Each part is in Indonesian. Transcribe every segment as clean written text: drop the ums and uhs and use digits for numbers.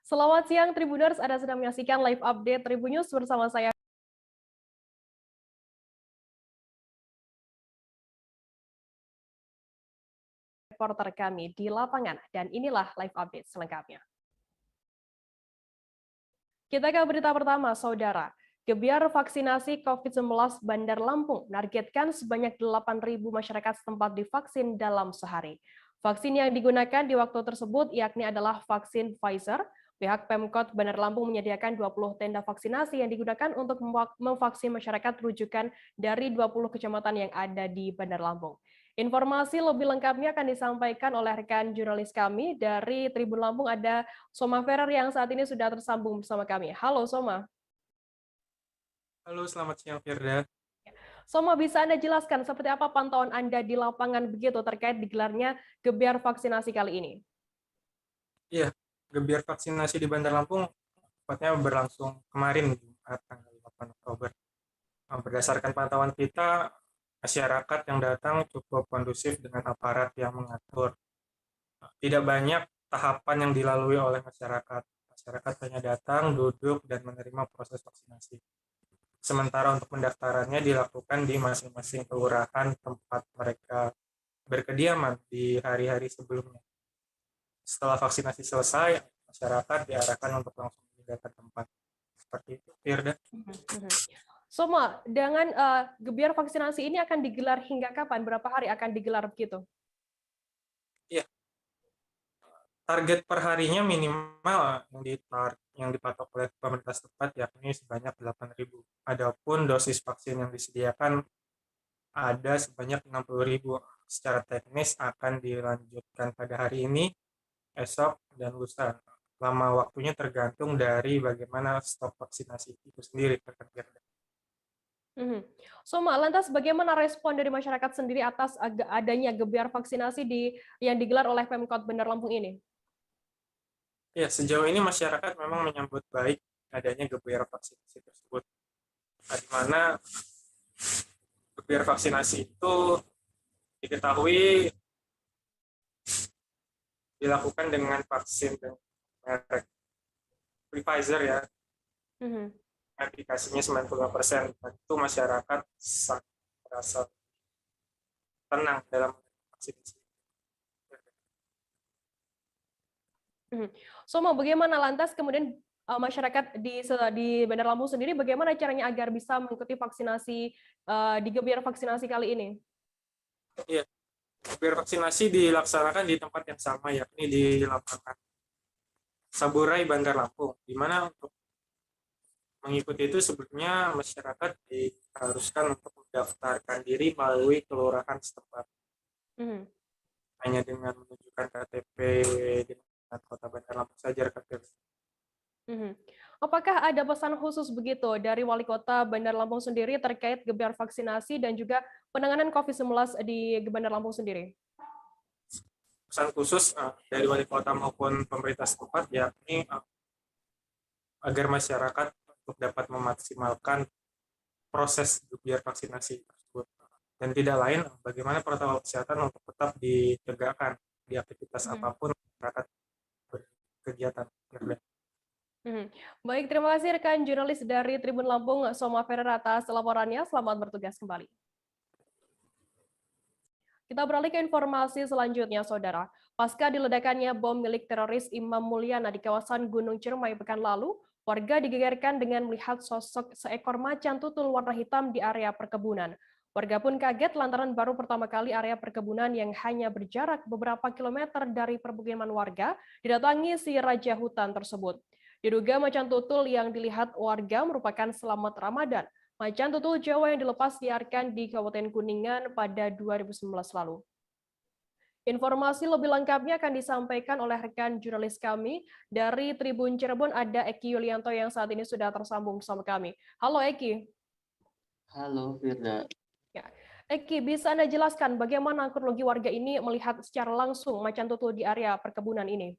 Selamat siang Tribuners, Anda sedang menyaksikan live update Tribun News bersama saya reporter kami di lapangan dan inilah live update selengkapnya. Kita ke berita pertama, Saudara. Gebiar vaksinasi COVID-19 Bandar Lampung menargetkan sebanyak 8.000 masyarakat setempat divaksin dalam sehari. Vaksin yang digunakan di waktu tersebut yakni adalah vaksin Pfizer. Pihak Pemkot Bandar Lampung menyediakan 20 tenda vaksinasi yang digunakan untuk memvaksin masyarakat rujukan dari 20 kecamatan yang ada di Bandar Lampung. Informasi lebih lengkapnya akan disampaikan oleh rekan jurnalis kami dari Tribun Lampung, ada Soma Ferrer yang saat ini sudah tersambung bersama kami. Halo Soma. Halo, selamat siang Firda. Soma, bisa Anda jelaskan seperti apa pantauan Anda di lapangan begitu terkait digelarnya gebiar vaksinasi kali ini? Iya, gebiar vaksinasi di Bandar Lampung tepatnya berlangsung kemarin, Jumat tanggal 8 Oktober. Berdasarkan pantauan kita, masyarakat yang datang cukup kondusif dengan aparat yang mengatur. Tidak banyak tahapan yang dilalui oleh masyarakat. Masyarakat hanya datang, duduk, dan menerima proses vaksinasi. Sementara untuk pendaftarannya dilakukan di masing-masing kelurahan tempat mereka berkediaman di hari-hari sebelumnya. Setelah vaksinasi selesai, masyarakat diarahkan untuk langsung pindah ke tempat. Seperti itu, Firda. Soma, dengan gebiar vaksinasi ini akan digelar hingga kapan? Berapa hari akan digelar begitu? Iya, target per harinya minimal yang dipatok oleh pemerintah setempat yakni sebanyak 8.000. Adapun dosis vaksin yang disediakan ada sebanyak 60.000. Secara teknis akan dilanjutkan pada hari ini, esok, dan lusa. Lama waktunya tergantung dari bagaimana stok vaksinasi itu sendiri. Soma, lantas bagaimana respon dari masyarakat sendiri atas adanya gebiar vaksinasi yang digelar oleh Pemkot Bandar Lampung ini? Ya, sejauh ini masyarakat memang menyambut baik adanya gebiar vaksinasi tersebut. Di mana gebiar vaksinasi itu diketahui dilakukan dengan vaksin merek Pfizer ya, aplikasinya 95%. Itu masyarakat sangat merasa tenang dalam vaksinasi. Soma, bagaimana lantas kemudian masyarakat di Bandar Lampung sendiri bagaimana caranya agar bisa mengikuti vaksinasi di gebiar vaksinasi kali ini? Iya, gebiar vaksinasi dilaksanakan di tempat yang sama, yakni di lapangan Saburai Bandar Lampung, di mana untuk mengikuti itu sebetulnya masyarakat diharuskan untuk mendaftarkan diri melalui kelurahan setempat. Hanya dengan menunjukkan KTP dengan Kota Bandar Lampung saja. Apakah ada pesan khusus begitu dari Wali Kota Bandar Lampung sendiri terkait gebiar vaksinasi dan juga penanganan COVID-19 di Bandar Lampung sendiri? Pesan khusus dari Wali Kota maupun pemerintah setempat yakni agar masyarakat untuk dapat memaksimalkan proses gebiar vaksinasi tersebut, dan tidak lain bagaimana protokol kesehatan untuk tetap ditegakkan di aktivitas apapun masyarakat berkegiatan. Baik, terima kasih rekan jurnalis dari Tribun Lampung, Soma Ferrer atas laporannya. Selamat bertugas kembali. Kita beralih ke informasi selanjutnya, Saudara. Pasca diledakannya bom milik teroris Imam Mulyana di kawasan Gunung Ciremai pekan lalu, warga digegerkan dengan melihat sosok seekor macan tutul warna hitam di area perkebunan. Warga pun kaget lantaran baru pertama kali area perkebunan yang hanya berjarak beberapa kilometer dari permukiman warga didatangi si raja hutan tersebut. Diduga macan tutul yang dilihat warga merupakan Selamat Ramadan, macan tutul Jawa yang dilepas liarkan di Kabupaten Kuningan pada 2019 lalu. Informasi lebih lengkapnya akan disampaikan oleh rekan jurnalis kami dari Tribun Cirebon, ada Eki Yulianto yang saat ini sudah tersambung bersama kami. Halo Eki. Halo Firda. Ya. Eki, bisa Anda jelaskan bagaimana kronologi warga ini melihat secara langsung macan tutul di area perkebunan ini?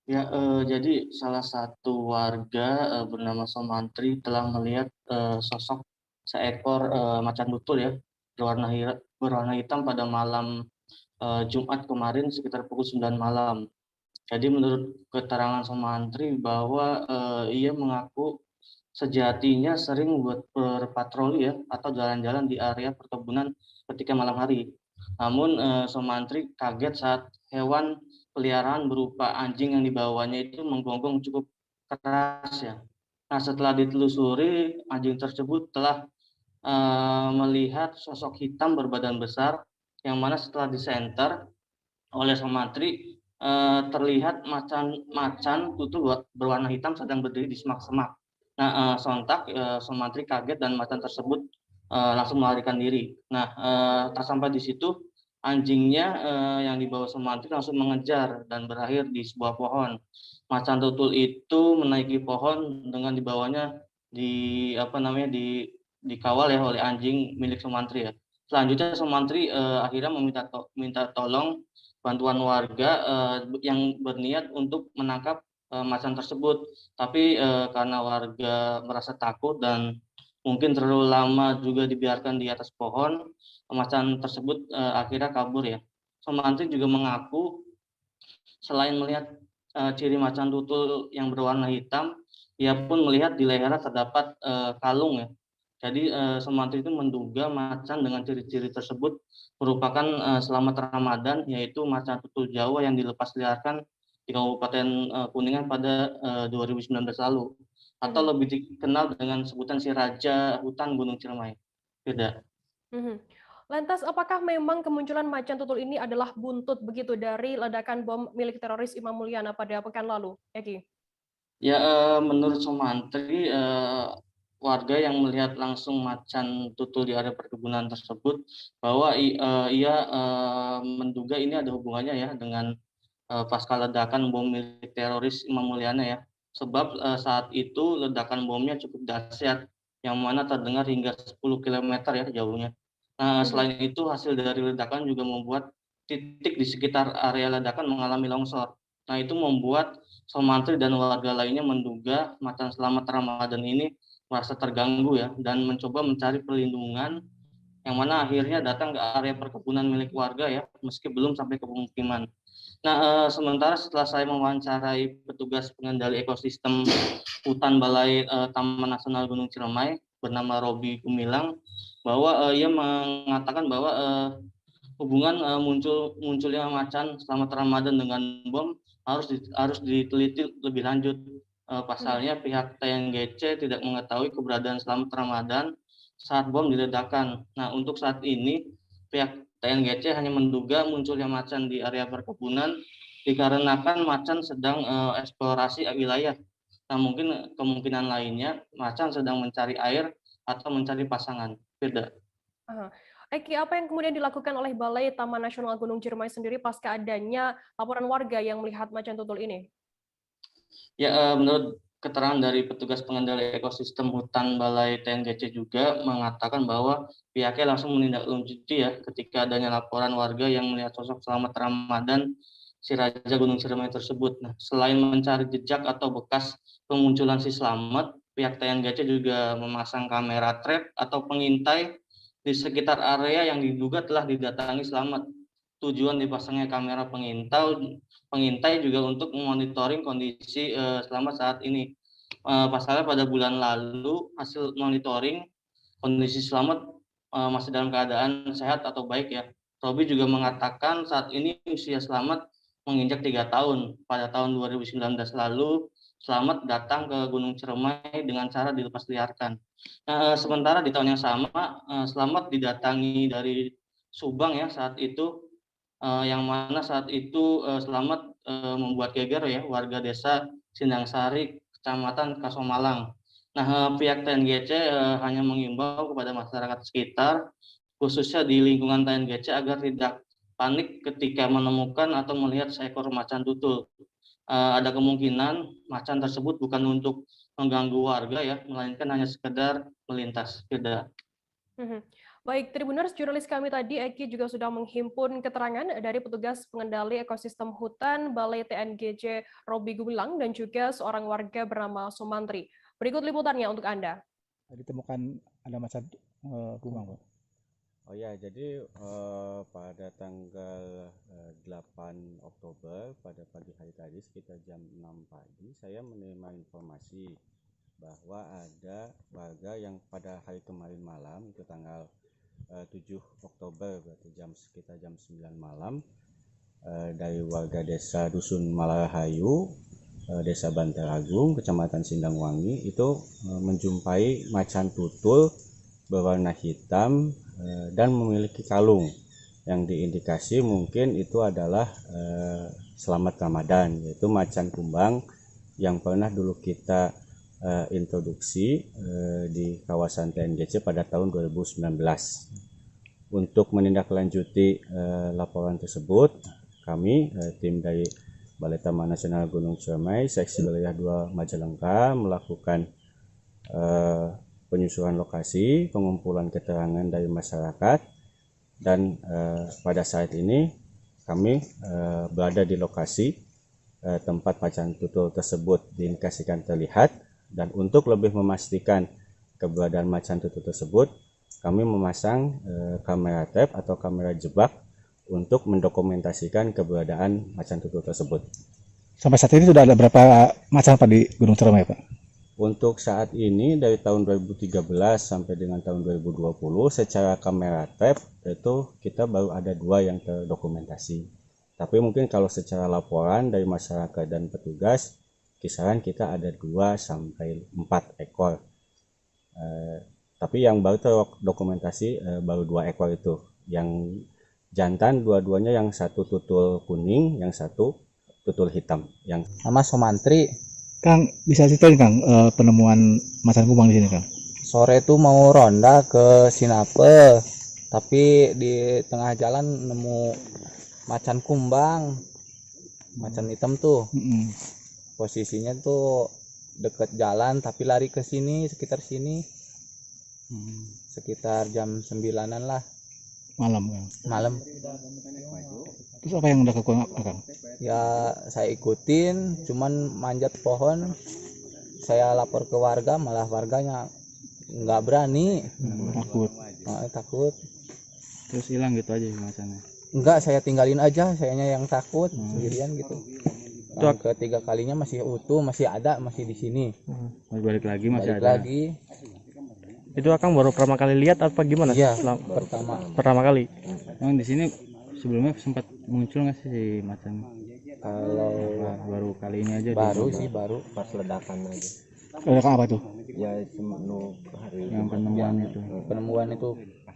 Ya, jadi salah satu warga bernama Somantri telah melihat sosok seekor macan tutul ya berwarna hitam pada malam Jumat kemarin sekitar pukul 9 malam. Jadi menurut keterangan Sumantri bahwa ia mengaku sejatinya sering buat berpatroli ya atau jalan-jalan di area perkebunan ketika malam hari. Namun Sumantri kaget saat hewan peliharaan berupa anjing yang dibawanya itu menggonggong cukup keras ya. Nah, setelah ditelusuri, anjing tersebut telah melihat sosok hitam berbadan besar yang mana setelah disenter oleh Sumantri terlihat macan tutul berwarna hitam sedang berdiri di semak-semak. Nah, sontak Sumantri kaget dan macan tersebut langsung melarikan diri. Nah, tak sampai di situ, anjingnya yang dibawa Sumantri langsung mengejar dan berakhir di sebuah pohon. Macan tutul itu menaiki pohon dengan dibawanya dikawal ya oleh anjing milik Sumantri ya. Selanjutnya Sumantri akhirnya minta tolong bantuan warga yang berniat untuk menangkap macan tersebut. Tapi karena warga merasa takut dan mungkin terlalu lama juga dibiarkan di atas pohon, macan tersebut akhirnya kabur ya. Sumantri juga mengaku selain melihat ciri macan tutul yang berwarna hitam, ia pun melihat di lehernya terdapat kalung ya. Jadi Sumantri itu menduga macan dengan ciri-ciri tersebut merupakan selamat Ramadan, yaitu macan tutul Jawa yang dilepas liarkan di Kabupaten Kuningan pada 2019 lalu, atau lebih dikenal dengan sebutan si Raja Hutan Gunung Ciremai. Tidak. Lantas, apakah memang kemunculan macan tutul ini adalah buntut begitu dari ledakan bom milik teroris Imam Mulyana pada pekan lalu, Eki? Ya, menurut Sumantri, warga yang melihat langsung macan tutul di area perkebunan tersebut bahwa ia menduga ini ada hubungannya ya dengan pasca ledakan bom milik teroris Imam Mulyana ya. Sebab saat itu ledakan bomnya cukup dahsyat yang mana terdengar hingga 10 km ya jauhnya. Nah, selain itu hasil dari ledakan juga membuat titik di sekitar area ledakan mengalami longsor. Nah, itu membuat Sumantri dan warga lainnya menduga macan selamat Ramadan ini merasa terganggu ya dan mencoba mencari perlindungan yang mana akhirnya datang ke area perkebunan milik warga ya meski belum sampai ke pemukiman. Nah, sementara setelah saya mewawancarai petugas pengendali ekosistem hutan Balai Taman Nasional Gunung Ciremai bernama Robi Gumilang bahwa ia mengatakan bahwa hubungan munculnya macan selamat Ramadan dengan bom harus diteliti lebih lanjut. Pasalnya pihak TNGC tidak mengetahui keberadaan selamat Ramadan saat bom diledakkan. Nah, untuk saat ini pihak TNGC hanya menduga munculnya macan di area perkebunan dikarenakan macan sedang eksplorasi wilayah. Nah, mungkin kemungkinan lainnya macan sedang mencari air atau mencari pasangan. Beda. Eki, apa yang kemudian dilakukan oleh Balai Taman Nasional Gunung Ciremai sendiri pasca adanya laporan warga yang melihat macan tutul ini? Ya, menurut keterangan dari petugas pengendali ekosistem hutan Balai TNGC juga mengatakan bahwa pihaknya langsung menindaklanjuti ya ketika adanya laporan warga yang melihat sosok selamat Ramadan si Raja Gunung Ciremai tersebut. Nah, selain mencari jejak atau bekas kemunculan si Slamet, pihak TNGC juga memasang kamera trap atau pengintai di sekitar area yang diduga telah didatangi Slamet. Tujuan dipasangnya kamera pengintai juga untuk memonitoring kondisi Slamet saat ini. Pasalnya pada bulan lalu hasil monitoring kondisi Slamet masih dalam keadaan sehat atau baik ya. Robi juga mengatakan saat ini usia Slamet menginjak 3 tahun. Pada tahun 2019 lalu Slamet datang ke Gunung Ciremai dengan cara dilepas liarkan. Sementara di tahun yang sama Slamet didatangi dari Subang ya saat itu, yang mana saat itu Slamet membuat geger ya warga desa Sindangsari, Kecamatan Kasomalang. Nah, pihak TNGC hanya mengimbau kepada masyarakat sekitar, khususnya di lingkungan TNGC agar tidak panik ketika menemukan atau melihat seekor macan tutul. Ada kemungkinan macan tersebut bukan untuk mengganggu warga ya, melainkan hanya sekedar melintas. Tidak. Baik, Tribuners, jurnalis kami tadi, Eki, juga sudah menghimpun keterangan dari petugas pengendali ekosistem hutan Balai TNGC Robi Gumilang dan juga seorang warga bernama Sumantri. Berikut liputannya untuk Anda. Ditemukan ada macan kumang, Pak. Oh ya, jadi pada tanggal 8 Oktober pada pagi hari tadi sekitar jam 6 pagi saya menerima informasi bahwa ada warga yang pada hari kemarin malam itu tanggal 7 Oktober berarti sekitar jam 9 malam dari warga desa Dusun Malarahayu, Desa Bantar Agung, Kecamatan Sindangwangi itu menjumpai macan tutul berwarna hitam dan memiliki kalung yang diindikasi mungkin itu adalah Selamat Ramadan, yaitu macan kumbang yang pernah dulu kita introduksi di kawasan TNGC pada tahun 2019. Untuk menindaklanjuti laporan tersebut, kami tim dari Balai Taman Nasional Gunung Ciremai Seksi Wilayah 2 Majalengka melakukan penyusuran lokasi, pengumpulan keterangan dari masyarakat, dan pada saat ini kami berada di lokasi tempat macan tutul tersebut diindikasikan terlihat, dan untuk lebih memastikan keberadaan macan tutul tersebut, kami memasang kamera trap atau kamera jebak untuk mendokumentasikan keberadaan macan tutul tersebut. Sampai saat ini sudah ada berapa macan Pak di Gunung Ciremai, Pak? Untuk saat ini dari tahun 2013 sampai dengan tahun 2020 secara kamera trap itu kita baru ada 2 yang terdokumentasi. Tapi mungkin kalau secara laporan dari masyarakat dan petugas kisaran kita ada 2 sampai 4 ekor. Tapi yang baru terdokumentasi baru 2 ekor itu. Yang jantan dua-duanya, yang satu tutul kuning, yang satu tutul hitam. Yang Nama Somantri. Kang, bisa ceritain Kang penemuan macan kumbang di sini Kang? Sore itu mau ronda ke Sinape, tapi di tengah jalan nemu macan kumbang, macan hitam tuh. Posisinya tuh deket jalan tapi lari ke sini, sekitar sini. Sekitar jam 9-an lah. Malam Kang? Malam. Terus apa yang udah Kang? Ya saya ikutin, cuman manjat pohon. Saya lapor ke warga, malah warganya nggak berani. Takut. Takut. Terus hilang gitu aja macannya? Enggak, saya tinggalin aja, sayanya yang takut sendirian gitu. Yang ketiga kalinya masih utuh, masih ada, masih di sini. Balik lagi masih Balik ada. lagi. Itu Akang baru pertama kali lihat apa gimana? Iya, pertama kali. Emang di sini sebelumnya sempat muncul nggak sih si macan? Kalau baru kali ini aja. Baru sih, baru pas ledakan aja. Ledakan apa tuh? Ya hari Yang penemuan itu. Penemuan itu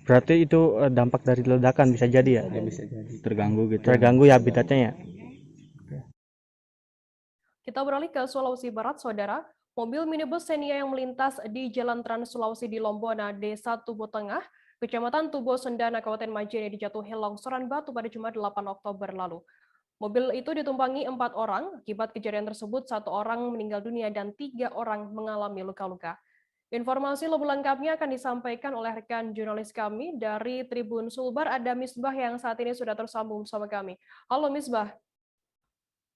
Berarti itu dampak dari ledakan bisa jadi ya? bisa jadi. Terganggu gitu. Terganggu ya habitatnya ya? Kita beralih ke Sulawesi Barat, Saudara. Mobil minibus Xenia yang melintas di Jalan Trans Sulawesi di Lombona, Desa Tubo Tengah, Kecamatan Tubo Sendana, Kabupaten Majene dijatuhi longsoran batu pada Jumat 8 Oktober lalu. Mobil itu ditumpangi 4 orang. Akibat kejadian tersebut, 1 orang meninggal dunia dan 3 orang mengalami luka-luka. Informasi lebih lengkapnya akan disampaikan oleh rekan jurnalis kami dari Tribun Sulbar. Ada Misbah yang saat ini sudah tersambung bersama kami. Halo Misbah.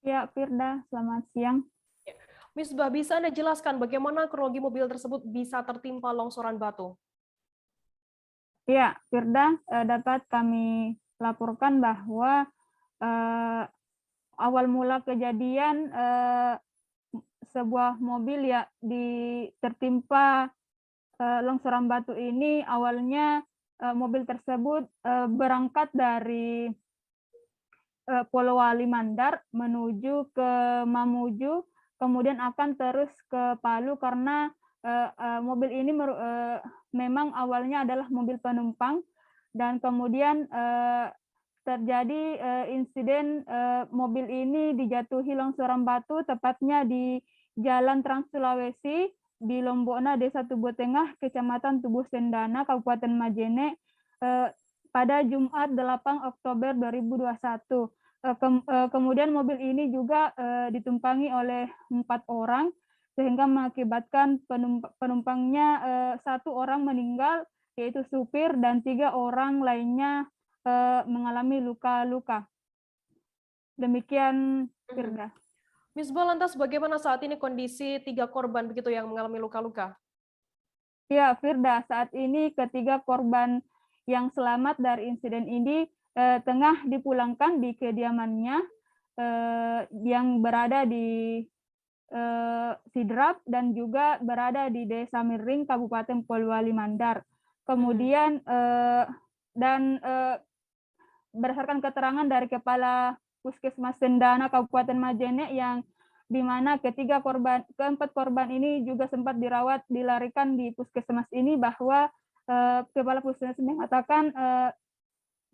Ya, Firda, selamat siang. Misbah, bisa Anda jelaskan bagaimana kronologi mobil tersebut bisa tertimpa longsoran batu? Ya, Firda, dapat kami laporkan bahwa awal mula kejadian sebuah mobil ya tertimpa longsoran batu ini. Awalnya mobil tersebut berangkat dari Polowali Mandar menuju ke Mamuju, kemudian akan terus ke Palu karena mobil ini memang awalnya adalah mobil penumpang, dan kemudian terjadi insiden mobil ini dijatuhi longsoran batu tepatnya di Jalan Trans Sulawesi di Lombona, Desa Tubo Tengah, Kecamatan Tubo Sendana, Kabupaten Majene pada Jumat 8 Oktober 2021. Kemudian mobil ini juga ditumpangi oleh 4 orang sehingga mengakibatkan penumpangnya 1 orang meninggal, yaitu supir, dan 3 orang lainnya mengalami luka-luka. Demikian, Firda. Misbah, lantas bagaimana saat ini kondisi 3 korban begitu yang mengalami luka-luka? Ya, Firda, saat ini ketiga korban yang selamat dari insiden ini tengah dipulangkan di kediamannya yang berada di Sidrap dan juga berada di Desa Miring, Kabupaten Polewali Mandar. Kemudian berdasarkan keterangan dari Kepala Puskesmas Sendana Kabupaten Majene yang di mana keempat korban ini juga sempat dilarikan di puskesmas ini, bahwa Kepala Puskesmas mengatakan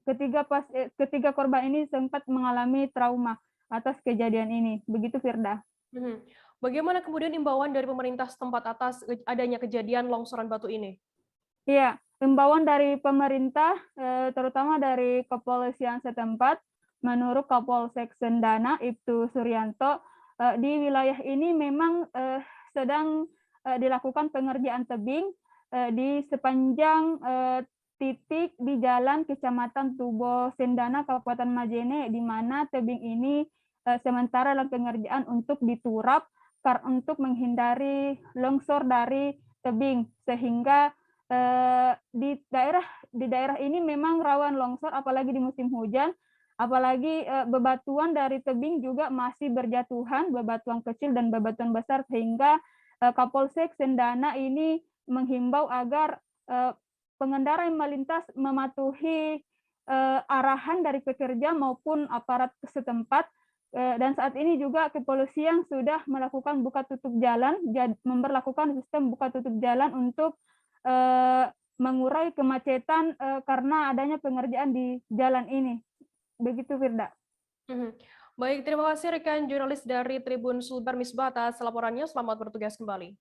ketiga korban ini sempat mengalami trauma atas kejadian ini. Begitu, Firda. Bagaimana kemudian imbauan dari pemerintah setempat atas adanya kejadian longsoran batu ini? Iya, imbauan dari pemerintah, terutama dari kepolisian setempat, menurut Kapolsek Sendana, Ibtu Suryanto, di wilayah ini memang sedang dilakukan pengerjaan tebing di sepanjang titik di Jalan Kecamatan Tubo Sendana, Kabupaten Majene, di mana tebing ini sementara dalam pengerjaan untuk diturap untuk menghindari longsor dari tebing, sehingga di daerah ini memang rawan longsor, apalagi di musim hujan. Apalagi bebatuan dari tebing juga masih berjatuhan, bebatuan kecil dan bebatuan besar, sehingga Kapolsek Sendana ini menghimbau agar pengendara yang melintas mematuhi arahan dari pekerja maupun aparat setempat. Dan saat ini juga kepolisian sudah melakukan buka tutup jalan, memberlakukan sistem buka tutup jalan untuk mengurai kemacetan karena adanya pengerjaan di jalan ini. Begitu, Firda. Baik, terima kasih rekan jurnalis dari Tribun Sulbar Misbah atas laporannya. Selamat bertugas kembali.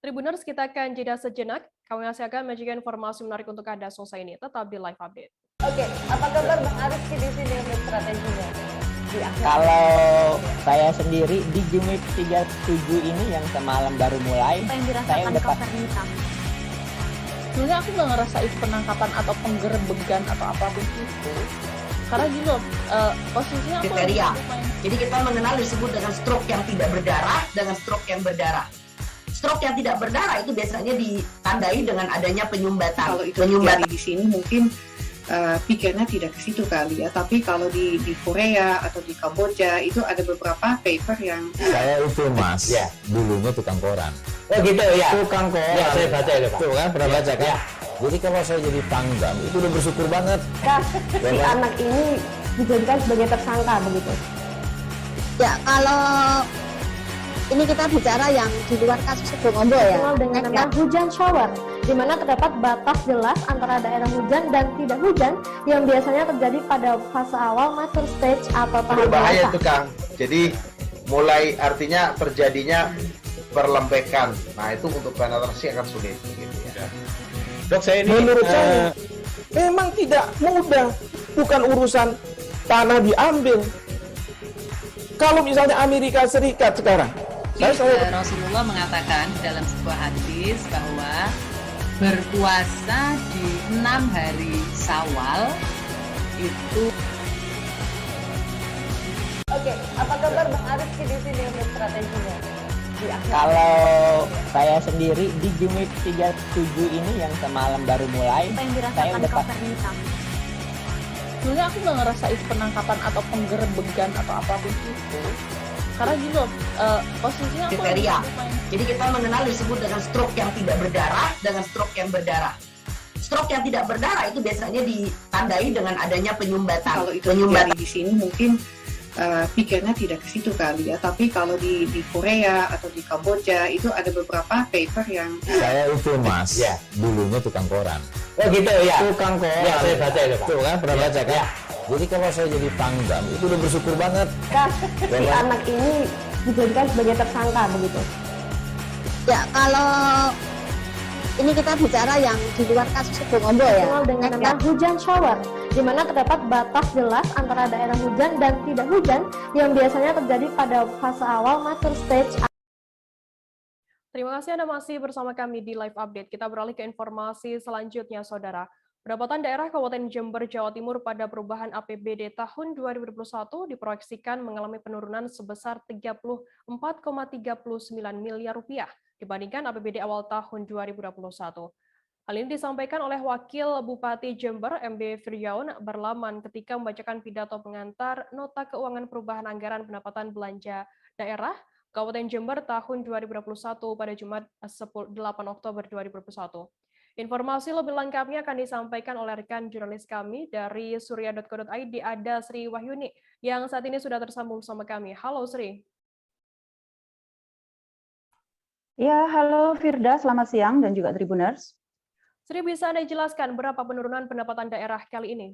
Tribuners, kita akan jeda sejenak. Kami masih akan menyajikan informasi menarik untuk Anda selesai ini. Tetap di Live Update. Oke, apa kabar Bang Aris di sini untuk strateginya? Kalau saya sendiri di Jumit 37 ini yang semalam baru mulai, saya udah sebenarnya aku nggak ngerasa itu penangkapan atau penggerebegan atau apapun itu, karena gini loh, posisinya aku kriteria. Jadi kita mengenal disebut dengan stroke yang tidak berdarah dengan stroke yang berdarah. Stroke yang tidak berdarah itu biasanya ditandai dengan adanya penyumbatan. Kalau itu terjadi di sini mungkin pikirnya tidak ke situ kali ya, tapi kalau di Korea atau di Kamboja itu ada beberapa paper yang saya itu Mas, ya, dulunya tukang koran. Oh gitu ya. Tukang koran. Ya, saya baca itu, Pak. Tuh kan, pernah baca kan? Ya. Jadi kalau saya jadi pangdam itu udah bersyukur banget. Si anak ini dijadikan sebagai tersangka begitu. Ya, kalau ini kita bicara yang di luar kasus Sebongombo ya. Dengan nama hujan shower, di mana terdapat batas jelas antara daerah hujan dan tidak hujan yang biasanya terjadi pada fase awal mature stage atau tahap berbahaya itu Kang. Jadi mulai artinya terjadinya perlembekan. Nah itu untuk penetrasi akan sulit. Gitu ya. Dok, saya ini menurut saya memang tidak mudah, bukan urusan tanah diambil. Kalau misalnya Amerika Serikat sekarang, Rasulullah mengatakan dalam sebuah hadis bahwa berpuasa di 6 hari Syawal itu. Oke, apa kabar Bang Aris di sini untuk strateginya? Kalau saya sendiri di Jumit 37 ini yang semalam baru mulai, saya udah sebenarnya aku nggak ngerasa itu penangkapan atau penggerebegan atau apapun itu, karena gini loh, posisinya aku kriteria. Jadi kita mengenal disebut dengan stroke yang tidak berdarah dengan stroke yang berdarah. Stroke yang tidak berdarah itu biasanya ditandai dengan adanya penyumbatan. Kalau itu terjadi di sini mungkin pikirnya tidak ke situ kali ya, tapi kalau di Korea atau di Kamboja itu ada beberapa paper yang saya itu Mas, ya, dulunya tukang koran. Oh gitu ya. Tukang koran. Ya, saya baca itu, Pak. Tuh kan, pernah baca kan? Ya. Jadi kalau saya jadi pangdam itu udah bersyukur banget. Si anak ini dijadikan sebagai tersangka begitu. Ya, kalau ini kita bicara yang di luar kasus Sebongombo ya. Dengan nama hujan shower, di mana terdapat batas jelas antara daerah hujan dan tidak hujan yang biasanya terjadi pada fase awal mature stage. Terima kasih Anda masih bersama kami di Live Update. Kita beralih ke informasi selanjutnya, Saudara. Pendapatan daerah Kabupaten Jember, Jawa Timur pada perubahan APBD tahun 2021 diproyeksikan mengalami penurunan sebesar 34,39 miliar rupiah dibandingkan APBD awal tahun 2021. Hal ini disampaikan oleh Wakil Bupati Jember, MD Firyaun Barlaman, ketika membacakan pidato pengantar Nota Keuangan Perubahan Anggaran Pendapatan Belanja Daerah Kabupaten Jember tahun 2021 pada Jumat 8 Oktober 2021. Informasi lebih lengkapnya akan disampaikan oleh rekan jurnalis kami dari surya.co.id, ada Sri Wahyuni, yang saat ini sudah tersambung sama kami. Halo Sri. Ya, halo Firda, selamat siang dan juga Tribuners. Sri, bisa Anda jelaskan berapa penurunan pendapatan daerah kali ini?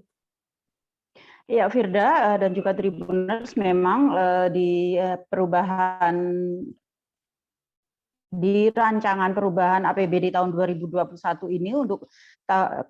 Ya, Firda dan juga Tribuners, memang di perubahan di rancangan perubahan APBD tahun 2021 ini untuk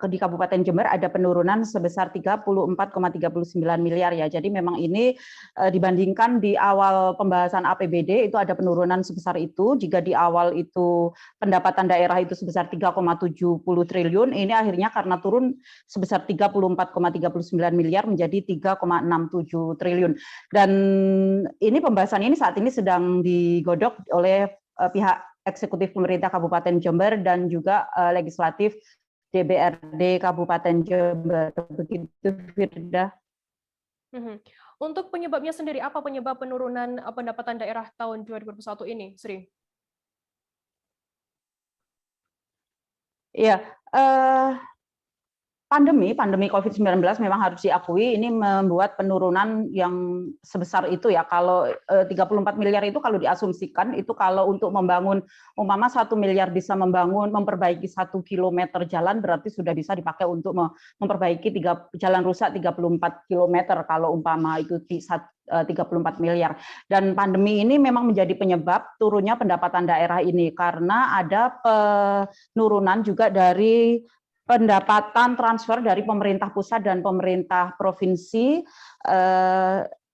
di Kabupaten Jember ada penurunan sebesar 34,39 miliar ya. Jadi memang ini dibandingkan di awal pembahasan APBD itu ada penurunan sebesar itu. Jika di awal itu pendapatan daerah itu sebesar 3,70 triliun, ini akhirnya karena turun sebesar 34,39 miliar menjadi 3,67 triliun. Dan ini pembahasan ini saat ini sedang digodok oleh pihak eksekutif pemerintah Kabupaten Jember dan juga legislatif DPRD Kabupaten Jember. Begitu, Firda. Untuk penyebabnya sendiri, apa penyebab penurunan pendapatan daerah tahun 2021 ini, Sri? Iya, pandemi COVID-19 memang harus diakui ini membuat penurunan yang sebesar itu ya. Kalau 34 miliar itu kalau diasumsikan itu kalau untuk membangun umpama 1 miliar bisa memperbaiki 1 kilometer jalan, berarti sudah bisa dipakai untuk memperbaiki jalan rusak 34 kilometer kalau umpama itu 34 miliar. Dan pandemi ini memang menjadi penyebab turunnya pendapatan daerah ini karena ada penurunan juga dari pendapatan transfer dari pemerintah pusat dan pemerintah provinsi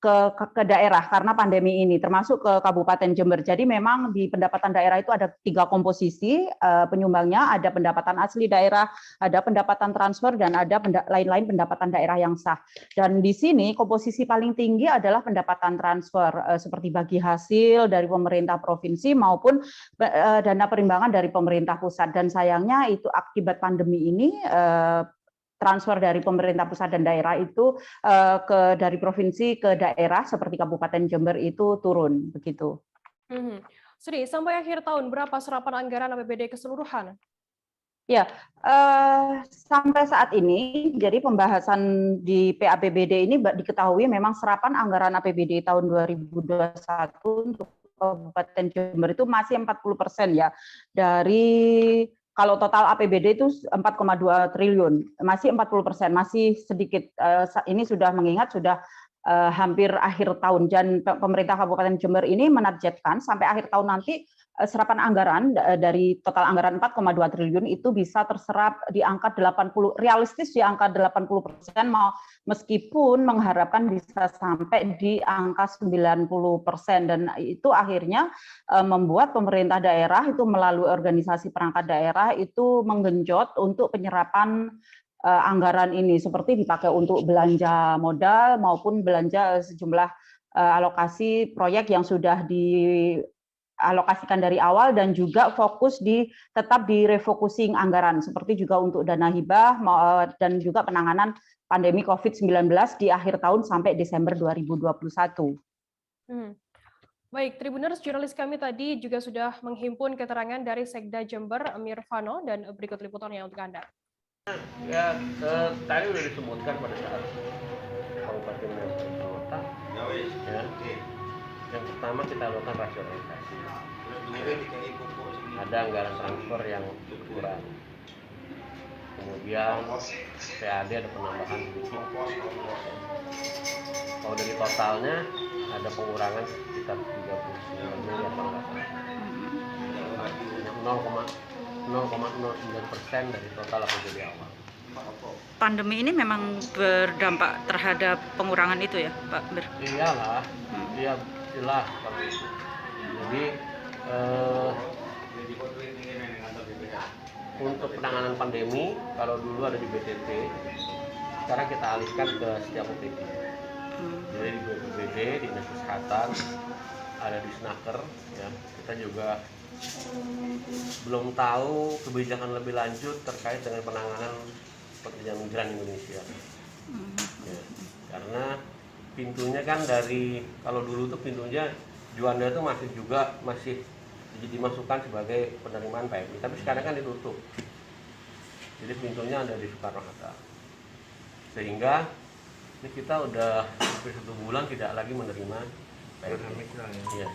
ke daerah karena pandemi ini, termasuk ke Kabupaten Jember. Jadi memang di pendapatan daerah itu ada 3 komposisi penyumbangnya, ada pendapatan asli daerah, ada pendapatan transfer, dan ada lain-lain pendapatan daerah yang sah. Dan di sini komposisi paling tinggi adalah pendapatan transfer, seperti bagi hasil dari pemerintah provinsi maupun dana perimbangan dari pemerintah pusat. Dan sayangnya itu akibat pandemi ini, transfer dari pemerintah pusat dan daerah itu dari provinsi ke daerah seperti Kabupaten Jember itu turun, begitu. Sri, sampai akhir tahun berapa serapan anggaran APBD keseluruhan? Ya, sampai saat ini, jadi pembahasan di PAPBD ini diketahui memang serapan anggaran APBD tahun 2021 untuk Kabupaten Jember itu masih 40% ya, dari kalau total APBD itu 4,2 triliun, masih 40%, masih sedikit. Ini sudah mengingat sudah hampir akhir tahun, dan pemerintah Kabupaten Jember ini menargetkan sampai akhir tahun nanti serapan anggaran dari total anggaran 4,2 triliun itu bisa terserap di angka 80, realistis di angka 80%, meskipun mengharapkan bisa sampai di angka 90%, dan itu akhirnya membuat pemerintah daerah itu melalui organisasi perangkat daerah itu menggenjot untuk penyerapan anggaran ini, seperti dipakai untuk belanja modal maupun belanja sejumlah alokasi proyek yang sudah dialokasikan dari awal, dan juga fokus tetap di refocusing anggaran, seperti juga untuk dana hibah dan juga penanganan pandemi COVID-19 di akhir tahun sampai Desember 2021. Baik, Tribuners, jurnalis kami tadi juga sudah menghimpun keterangan dari Sekda Jember, Mirvano, dan berikut liputannya untuk Anda. Ya, tadi sudah disebutkan pada saat Kabupaten Kota, ya, yang pertama kita lakukan rasionalisasi. Ada anggaran transfer yang kurang, kemudian PAD ada penambahan sedikit. Kalau dari totalnya ada pengurangan sekitar 39 miliar, 0,09% dari total APBD awal. Pandemi ini memang berdampak terhadap pengurangan itu ya, Pak Ber? Iyalah, iya jelas. Jadi untuk penanganan pandemi, kalau dulu ada di BTT, sekarang kita alihkan ke setiap OPD. Jadi di BPBD, Dinas Kesehatan, ada di Snaker, ya, kita juga belum tahu kebijakan lebih lanjut terkait dengan penanganan pekerja migran Indonesia. Ya, karena pintunya kan dari, kalau dulu tuh pintunya Juanda tuh masih dimasukkan sebagai penerimaan PMI, tapi sekarang kan ditutup. Jadi pintunya ada di Soekarno-Hatta. Sehingga ini kita udah hampir 1 bulan tidak lagi menerima PMI. Ya.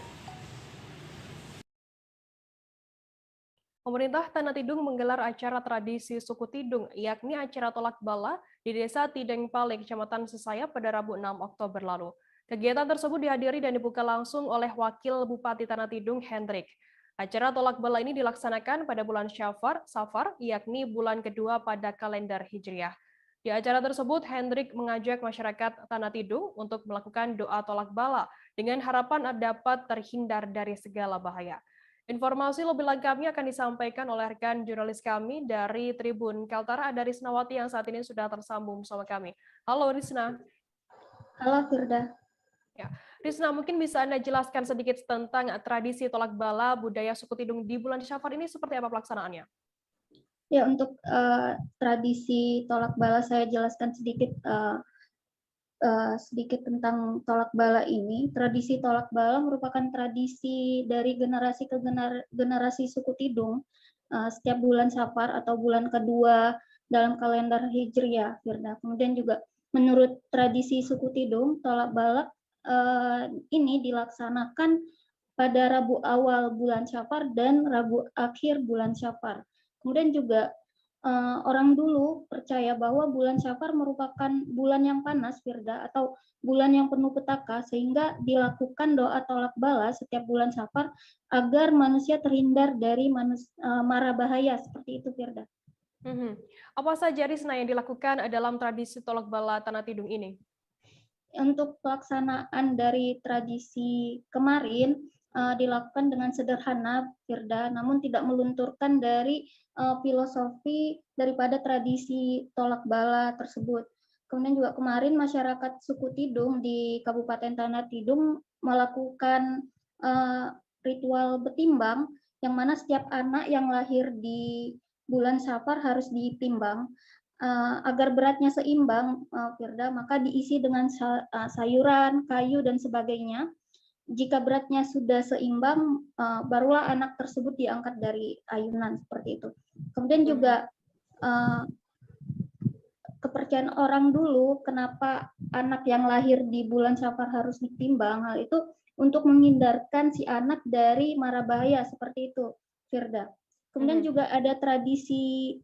Pemerintah Tanah Tidung menggelar acara tradisi suku Tidung, yakni acara tolak bala di Desa Tideng Pale, Kecamatan Sesaya pada Rabu 6 Oktober lalu. Kegiatan tersebut dihadiri dan dibuka langsung oleh Wakil Bupati Tanah Tidung, Hendrik. Acara tolak bala ini dilaksanakan pada bulan Safar, yakni bulan kedua pada kalender Hijriah. Di acara tersebut, Hendrik mengajak masyarakat Tanah Tidung untuk melakukan doa tolak bala dengan harapan dapat terhindar dari segala bahaya. Informasi lebih lengkapnya akan disampaikan oleh rekan jurnalis kami dari Tribun Kaltara, ada Risnawati yang saat ini sudah tersambung bersama kami. Halo Risna. Halo Firda. Ya, Risna, mungkin bisa Anda jelaskan sedikit tentang tradisi tolak bala budaya suku Tidung di bulan Syafar ini seperti apa pelaksanaannya? Ya, untuk tradisi tolak bala saya jelaskan sedikit tentang tolak bala ini. Tradisi tolak bala merupakan tradisi dari generasi ke generasi suku Tidung setiap bulan Safar atau bulan kedua dalam kalender Hijriah, Firda. Kemudian juga menurut tradisi suku Tidung, tolak bala ini dilaksanakan pada Rabu awal bulan Safar dan Rabu akhir bulan Safar. Kemudian juga orang dulu percaya bahwa bulan Safar merupakan bulan yang panas, Firda, atau bulan yang penuh petaka, sehingga dilakukan doa tolak bala setiap bulan Safar agar manusia terhindar dari mara bahaya, seperti itu, Firda. Apa saja, Risna, yang dilakukan dalam tradisi tolak bala Tanah Tidung ini? Untuk pelaksanaan dari tradisi kemarin dilakukan dengan sederhana, Firda, namun tidak melunturkan dari filosofi daripada tradisi tolak bala tersebut. Kemudian juga kemarin masyarakat suku Tidung di Kabupaten Tanah Tidung melakukan ritual betimbang, yang mana setiap anak yang lahir di bulan Safar harus ditimbang. Agar beratnya seimbang, Firda, maka diisi dengan sayuran, kayu, dan sebagainya. Jika beratnya sudah seimbang, barulah anak tersebut diangkat dari ayunan, seperti itu. Kemudian juga kepercayaan orang dulu, kenapa anak yang lahir di bulan Safar harus ditimbang, hal itu untuk menghindarkan si anak dari mara bahaya, seperti itu, Firda. Kemudian juga ada tradisi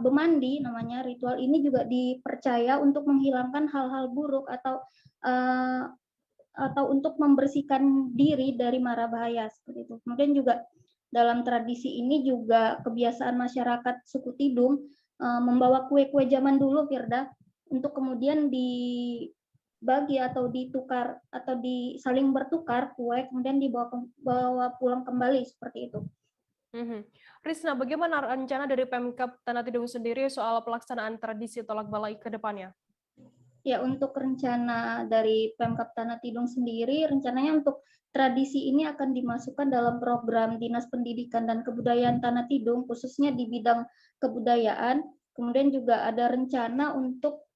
bemandi, namanya. Ritual ini juga dipercaya untuk menghilangkan hal-hal buruk atau untuk membersihkan diri dari mara bahaya, seperti itu. Kemudian juga dalam tradisi ini juga kebiasaan masyarakat suku Tidung membawa kue-kue zaman dulu, Firda, untuk kemudian dibagi atau ditukar atau saling bertukar kue, kemudian dibawa pulang kembali, seperti itu. Risna, bagaimana rencana dari Pemkab Tanah Tidung sendiri soal pelaksanaan tradisi tolak bala ke depannya? Ya, untuk rencana dari Pemkab Tanah Tidung sendiri, rencananya untuk tradisi ini akan dimasukkan dalam program Dinas Pendidikan dan Kebudayaan Tanah Tidung, khususnya di bidang kebudayaan. Kemudian juga ada rencana untuk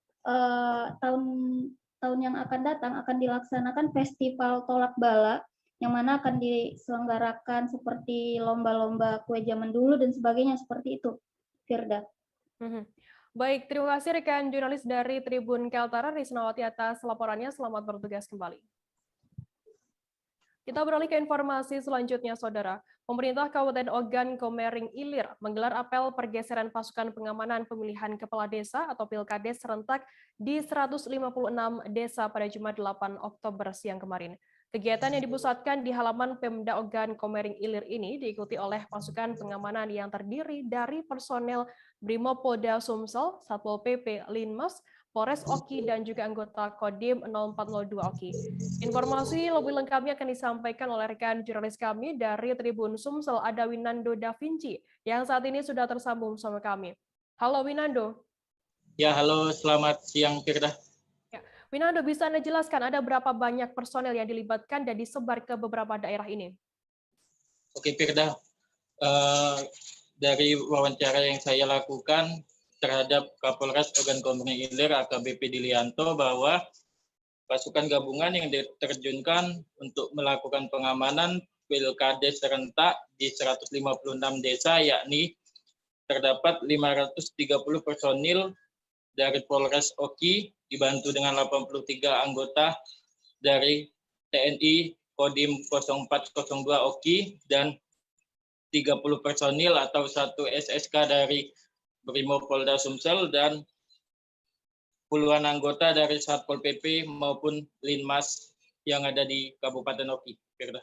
tahun yang akan datang akan dilaksanakan festival tolak bala, yang mana akan diselenggarakan seperti lomba-lomba kue zaman dulu dan sebagainya, seperti itu, Firda. Baik, terima kasih rekan jurnalis dari Tribun Kaltara, Risnawati, atas laporannya. Selamat bertugas kembali. Kita beralih ke informasi selanjutnya, Saudara. Pemerintah Kabupaten Ogan Komering Ilir menggelar apel pergeseran pasukan pengamanan pemilihan kepala desa atau Pilkades serentak di 156 desa pada Jumat 8 Oktober siang kemarin. Kegiatan yang dipusatkan di halaman Pemda Ogan Komering Ilir ini diikuti oleh pasukan pengamanan yang terdiri dari personel Brimopolda Sumsel, Satpol PP Linmas, Polres Oki, dan juga anggota Kodim 0402 Oki. Informasi lebih lengkapnya akan disampaikan oleh rekan jurnalis kami dari Tribun Sumsel, ada Winando Da Vinci, yang saat ini sudah tersambung sama kami. Halo Winando. Ya, halo, selamat siang Firda. Winando, bisa Anda jelaskan ada berapa banyak personel yang dilibatkan dan disebar ke beberapa daerah ini? Oke, Firda, dari wawancara yang saya lakukan terhadap Kapolres Ogan Komering Ilir AKBP Dilianto bahwa pasukan gabungan yang diterjunkan untuk melakukan pengamanan Pilkades serentak di 156 desa, yakni terdapat 530 personil dari Polres Oki dibantu dengan 83 anggota dari TNI Kodim 0402 Oki dan 30 personil atau 1 SSK dari Brimopolda Sumsel dan puluhan anggota dari Satpol PP maupun Linmas yang ada di Kabupaten Oki. Firda.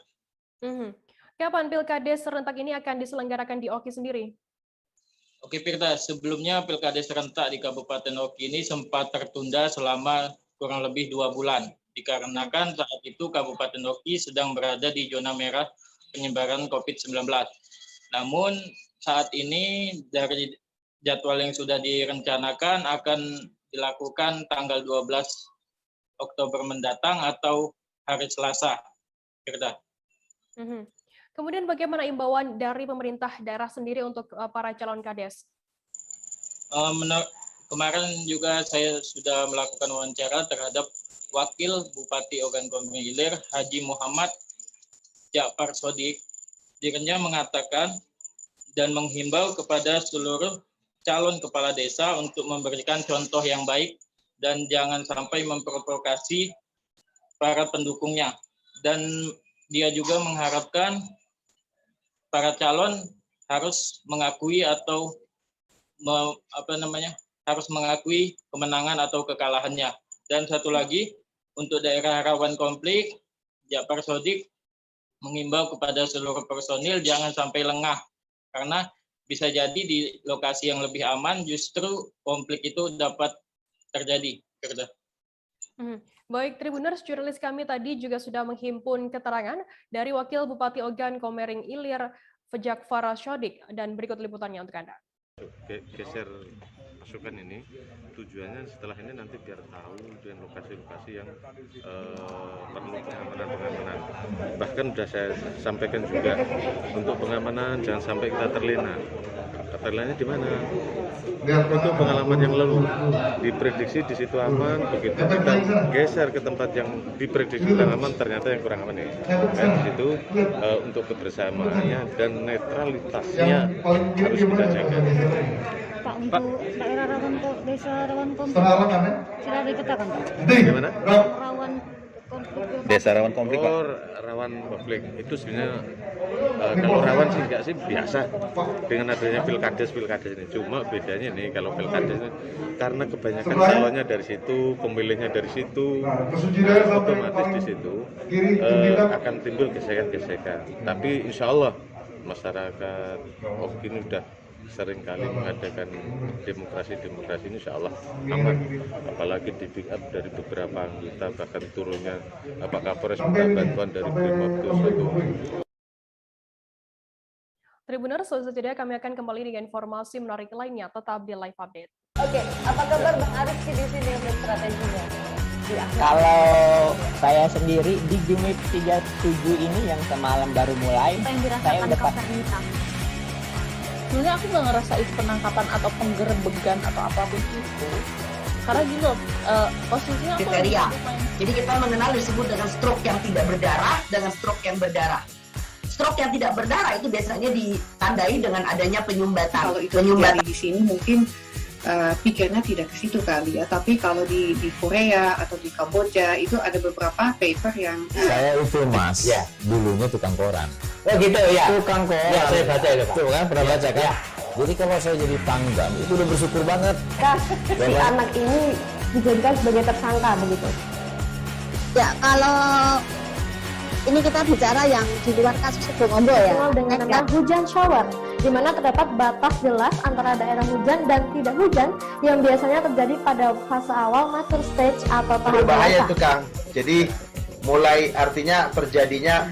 Kapan Pilkades serentak ini akan diselenggarakan di Oki sendiri? Oke, Firda, sebelumnya Pilkades serentak di Kabupaten Oki ini sempat tertunda selama kurang lebih 2 bulan. Dikarenakan saat itu Kabupaten Oki sedang berada di zona merah penyebaran COVID-19. Namun saat ini dari jadwal yang sudah direncanakan akan dilakukan tanggal 12 Oktober mendatang atau hari Selasa. Firda. Kemudian bagaimana imbauan dari pemerintah daerah sendiri untuk para calon kades? Kemarin juga saya sudah melakukan wawancara terhadap Wakil Bupati Ogan Komering Ilir, Haji Muhammad Ja'far Sodik. Dirinya mengatakan dan menghimbau kepada seluruh calon kepala desa untuk memberikan contoh yang baik dan jangan sampai memprovokasi para pendukungnya. Dan dia juga mengharapkan para calon harus mengakui atau harus mengakui kemenangan atau kekalahannya. Dan satu lagi, untuk daerah rawan konflik, Ja'far Sodik mengimbau kepada seluruh personil jangan sampai lengah, karena bisa jadi di lokasi yang lebih aman justru konflik itu dapat terjadi. Baik, Tribuners, jurnalis kami tadi juga sudah menghimpun keterangan dari Wakil Bupati Ogan Komering Ilir, Ja'far Sodik, dan berikut liputannya untuk Anda. Geser pasukan ini tujuannya setelah ini nanti biar tahu dengan lokasi-lokasi yang perlu pengamanan. Bahkan sudah saya sampaikan juga untuk pengamanan jangan sampai kita terlena. Terlenanya di mana? Itu pengalaman yang lalu diprediksi di situ aman, begitu kita geser ke tempat yang diprediksi kurang aman, ternyata yang kurang aman ya. Dan di situ untuk kebersamaannya dan netralitasnya harus kita jaga. Pak, untuk daerah rawan desa rawan konflik sudah dikatakan Pak? Gimana? Rawan konflik. Desa rawan konflik Pak? Rawan konflik itu sebenarnya kalau rawan sih enggak sih, biasa dengan adanya pilkades ini. Cuma bedanya nih kalau pilkades ini karena kebanyakan calonnya dari situ, pemilihnya dari situ, otomatis di situ akan timbul gesekan-gesekan. Tapi insya Allah masyarakat Oki ini udah sering kali mengadakan demokrasi ini, insya Allah aman. Apalagi di pick up dari beberapa anggota, bahkan turunnya Pak Kapolres minta bantuan dari Brimob. Tribuners, selanjutnya kami akan kembali dengan informasi menarik lainnya, tetap di Live Update. Oke, apa kabar Bang Aris di sini untuk strateginya? Kalau saya sendiri di Jumit 37 ini yang semalam baru mulai, saya udah sebenarnya aku nggak ngerasa itu penangkapan atau penggerebegan atau apapun itu, karena gini loh, posisinya aku kriteria. Jadi kita mengenal disebut dengan stroke yang tidak berdarah dengan stroke yang berdarah. Stroke yang tidak berdarah itu biasanya ditandai dengan adanya penyumbatan. Kalau itu terjadi di sini mungkin pikirnya tidak ke situ kali ya, tapi kalau di Korea atau di Kamboja itu ada beberapa paper yang saya itu Mas, ya, dulunya tukang koran. Oh gitu ya. Tukang koran. Ya, saya baca itu Pak. Tuh kan pernah baca kan? Ya. Jadi kalau saya jadi pangdam itu udah bersyukur banget. Si anak ini dijadikan sebagai tersangka begitu. Ya, kalau ini kita bicara yang di luar kasus Bongombo ya. Dengan hujan shower, di mana terdapat batas jelas antara daerah hujan dan tidak hujan yang biasanya terjadi pada fase awal mature stage atau tahap berbahaya itu Kang. Jadi mulai artinya terjadinya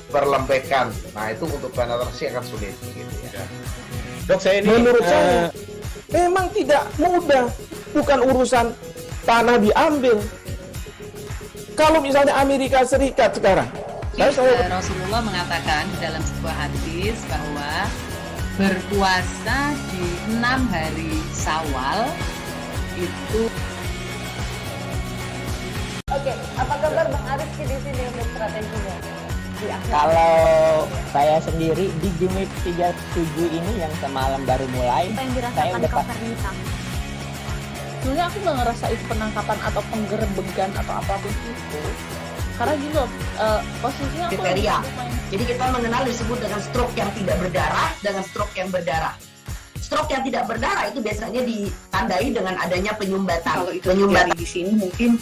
perlembekan. Nah itu untuk penetrasi akan sulit. Gitu ya. Dok, saya ini menurut saya memang tidak mudah. Bukan urusan tanah diambil. Kalau misalnya Amerika Serikat sekarang Rasulullah mengatakan dalam sebuah hadis bahwa berpuasa di 6 hari Syawal itu. Oke, apa kabar Bang Ariski di sini untuk strateginya? Kalau saya sendiri di Jumit 37 ini yang semalam baru mulai, saya udah sebenarnya aku nggak ngerasa itu penangkapan atau penggerebegan atau apapun itu, karena gini loh, posisinya aku kriteria. Jadi kita mengenal disebut dengan stroke yang tidak berdarah dengan stroke yang berdarah. Stroke yang tidak berdarah itu biasanya ditandai dengan adanya penyumbatan. Kalau itu terjadi di sini mungkin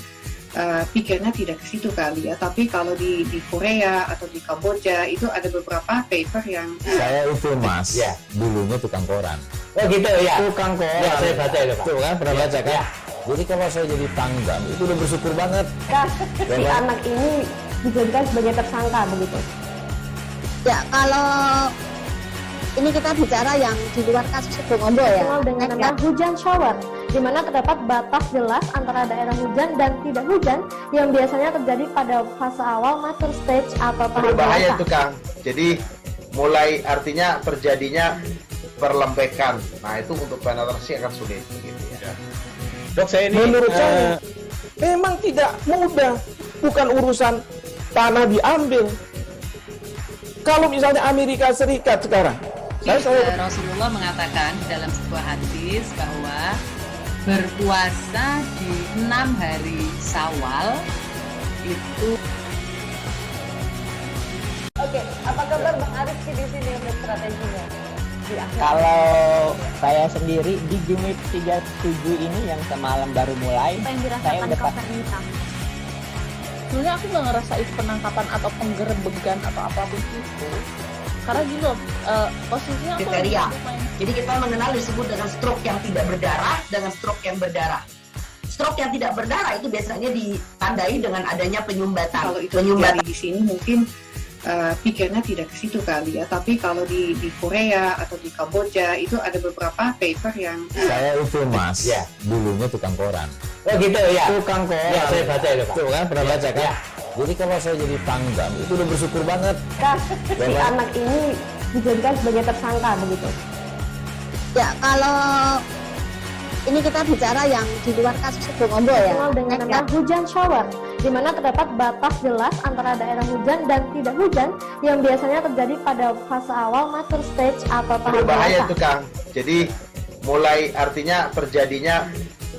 pikirnya tidak ke situ kali ya, tapi kalau di Korea atau di Kamboja itu ada beberapa paper yang saya itu mas ya dulunya tukang koran. Oh gitu ya, Tukang koran ya, saya baca itu Pak. tuh kan pernah baca kan. Jadi kalau saya jadi pangdam itu udah bersyukur banget. Si anak ini dijadikan sebagai tersangka begitu. Ya, kalau ini kita bicara yang di luar kasus Bongombo ya. Dikenal dengan nama hujan shower, di mana terdapat batas jelas antara daerah hujan dan tidak hujan yang biasanya terjadi pada fase awal mature stage atau tahap berbahaya dewasa. itu Kang. Jadi mulai artinya terjadinya perlembekan. Nah itu untuk penetrasi akan sulit begitu ya. Dok, saya ini menurut saya memang tidak mudah, bukan urusan tanah diambil. Kalau misalnya Amerika Serikat sekarang, Rasulullah mengatakan dalam sebuah hadis bahwa berpuasa di 6 hari Syawal itu. Oke, apa kabar Bang Ariski di sini untuk strateginya? Kalau saya sendiri di Jumit 37 ini yang semalam baru mulai, saya udah sebenarnya aku nggak ngerasa itu penangkapan atau penggerebegan atau apapun itu, karena gini loh, posisinya aku kriteria. Jadi kita mengenal disebut dengan stroke yang tidak berdarah dengan stroke yang berdarah. Stroke yang tidak berdarah itu biasanya ditandai dengan adanya penyumbatan. Kalau itu terjadi di sini mungkin pikirnya tidak ke situ kali ya, tapi kalau di Korea atau di Kamboja itu ada beberapa paper yang saya itu mas ya dulunya tukang koran. Oh gitu ya, Tukang koran ya, saya baca itu Pak. tuh kan pernah baca kan. Jadi kalau saya jadi pangdam itu udah bersyukur banget. Si anak ini dijadikan sebagai tersangka begitu. Ya, kalau ini kita bicara yang di luar kasus Bongombo ya. Dikenal dengan nama hujan shower, di mana terdapat batas jelas antara daerah hujan dan tidak hujan yang biasanya terjadi pada fase awal mature stage atau tahap berbahaya dewasa. itu Kang. Jadi mulai artinya terjadinya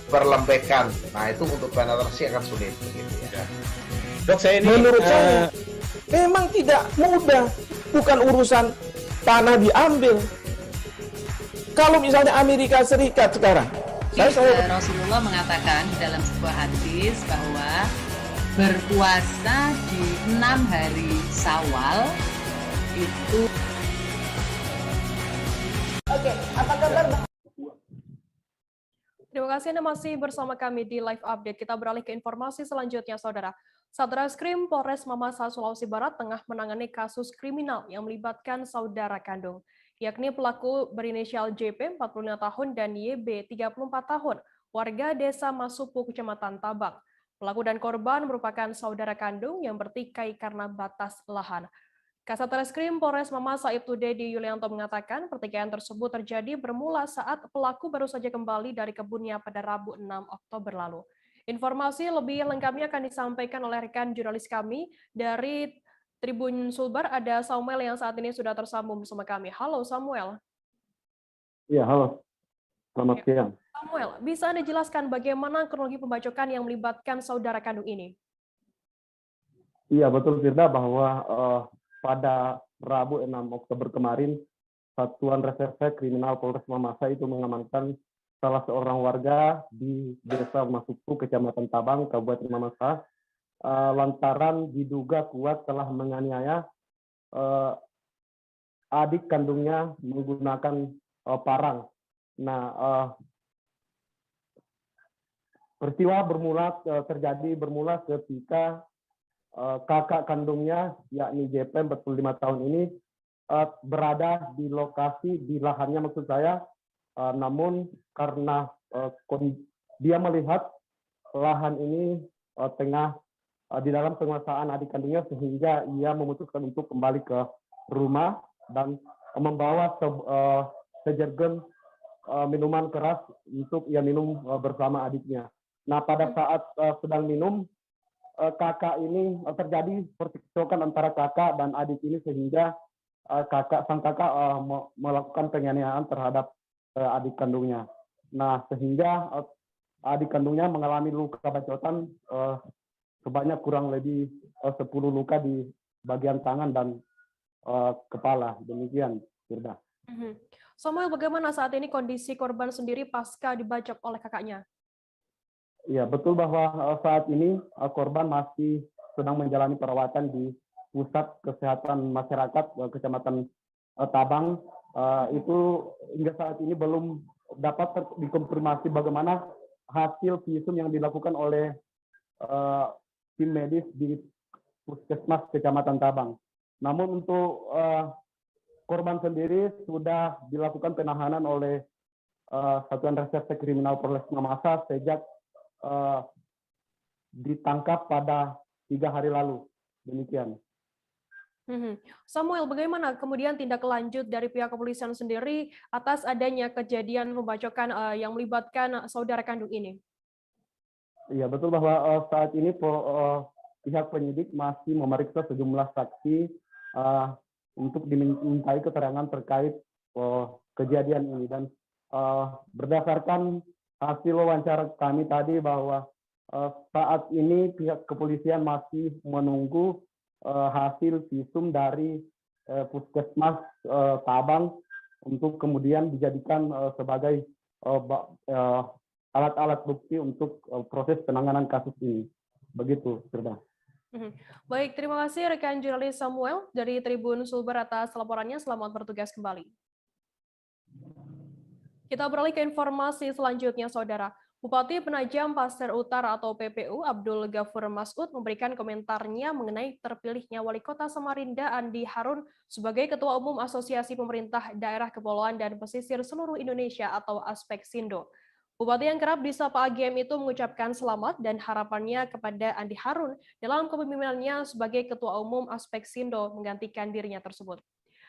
perlembekan. Nah itu untuk penetrasi akan sulit begitu ya. Dok, saya ini menurut saya memang tidak mudah, bukan urusan tanah diambil. Kalau misalnya Amerika Serikat sekarang, Rasulullah mengatakan dalam sebuah hadis bahwa berpuasa di 6 hari Syawal itu. Oke, apa kabar Bang? Terima kasih Anda masih bersama kami di Live Update. Kita beralih ke informasi selanjutnya, Saudara. Satreskrim Polres Mamasa, Sulawesi Barat tengah menangani kasus kriminal yang melibatkan saudara kandung, yakni pelaku berinisial JP 45 tahun dan YB 34 tahun, warga desa Masupu, Kecamatan Tabang. Pelaku dan korban merupakan saudara kandung yang bertikai karena batas lahan. Kasatreskrim Polres Mamasa Ibtu Dedi Yulianto mengatakan pertikaian tersebut terjadi bermula saat pelaku baru saja kembali dari kebunnya pada Rabu 6 Oktober lalu. Informasi lebih lengkapnya akan disampaikan oleh rekan jurnalis kami dari Tribun Sulbar. Ada Samuel yang saat ini sudah tersambung bersama kami. Halo Samuel. Iya, halo. Selamat siang. Samuel, bisa Anda jelaskan bagaimana kronologi pembacokan yang melibatkan saudara kandung ini? Iya, betul Firda, bahwa pada Rabu 6 Oktober kemarin, Satuan Reserse Kriminal Polres Mamasa itu mengamankan salah seorang warga di Desa Masupu, Kecamatan Tabang, Kabupaten Mamasa, lantaran diduga kuat telah menganiaya adik kandungnya menggunakan parang. Nah, peristiwa terjadi bermula ketika kakak kandungnya, yakni JP 45 tahun ini, berada di lokasi, di lahannya maksud saya, namun karena dia melihat lahan ini tengah di dalam penguasaan adik kandungnya sehingga ia memutuskan untuk kembali ke rumah dan membawa sejergen minuman keras untuk ia minum bersama adiknya. Nah, pada saat sedang minum, kakak ini terjadi percekcokan antara kakak dan adik ini sehingga sang kakak melakukan penganiayaan terhadap adik kandungnya. Nah, sehingga adik kandungnya mengalami luka bacotan sebanyak kurang lebih 10 luka di bagian tangan dan kepala. Demikian, Firda. Samuel, bagaimana saat ini kondisi korban sendiri pasca dibacok oleh kakaknya? Ya, betul bahwa saat ini korban masih sedang menjalani perawatan di Pusat Kesehatan Masyarakat Kecamatan Tabang. Itu hingga saat ini belum dapat dikonfirmasi bagaimana hasil visum yang dilakukan oleh tim medis di Puskesmas Kecamatan Tabang. Namun untuk korban sendiri sudah dilakukan penahanan oleh Satuan Reserse Kriminal Polres Mamasa sejak ditangkap pada 3 hari lalu. Demikian. Samuel, bagaimana kemudian tindak lanjut dari pihak kepolisian sendiri atas adanya kejadian pembacokan yang melibatkan saudara kandung ini? Iya, betul bahwa saat ini pihak penyidik masih memeriksa sejumlah saksi untuk dimintai keterangan terkait kejadian ini, dan berdasarkan hasil wawancara kami tadi bahwa saat ini pihak kepolisian masih menunggu hasil visum dari Puskesmas Tabang untuk kemudian dijadikan sebagai alat-alat bukti untuk proses penanganan kasus ini. Begitu, Firda. Baik, terima kasih rekan jurnalis Samuel dari Tribun Sulber atas laporannya. Selamat bertugas kembali. Kita beralih ke informasi selanjutnya, Saudara. Bupati Penajam Pasir Utara atau PPU Abdul Ghafur Masud memberikan komentarnya mengenai terpilihnya Wali Kota Samarinda Andi Harun sebagai Ketua Umum Asosiasi Pemerintah Daerah Kepulauan dan Pesisir Seluruh Indonesia atau Aspeksindo. Bupati yang kerap disapa AGM itu mengucapkan selamat dan harapannya kepada Andi Harun dalam kepemimpinannya sebagai Ketua Umum Aspeksindo menggantikan dirinya tersebut.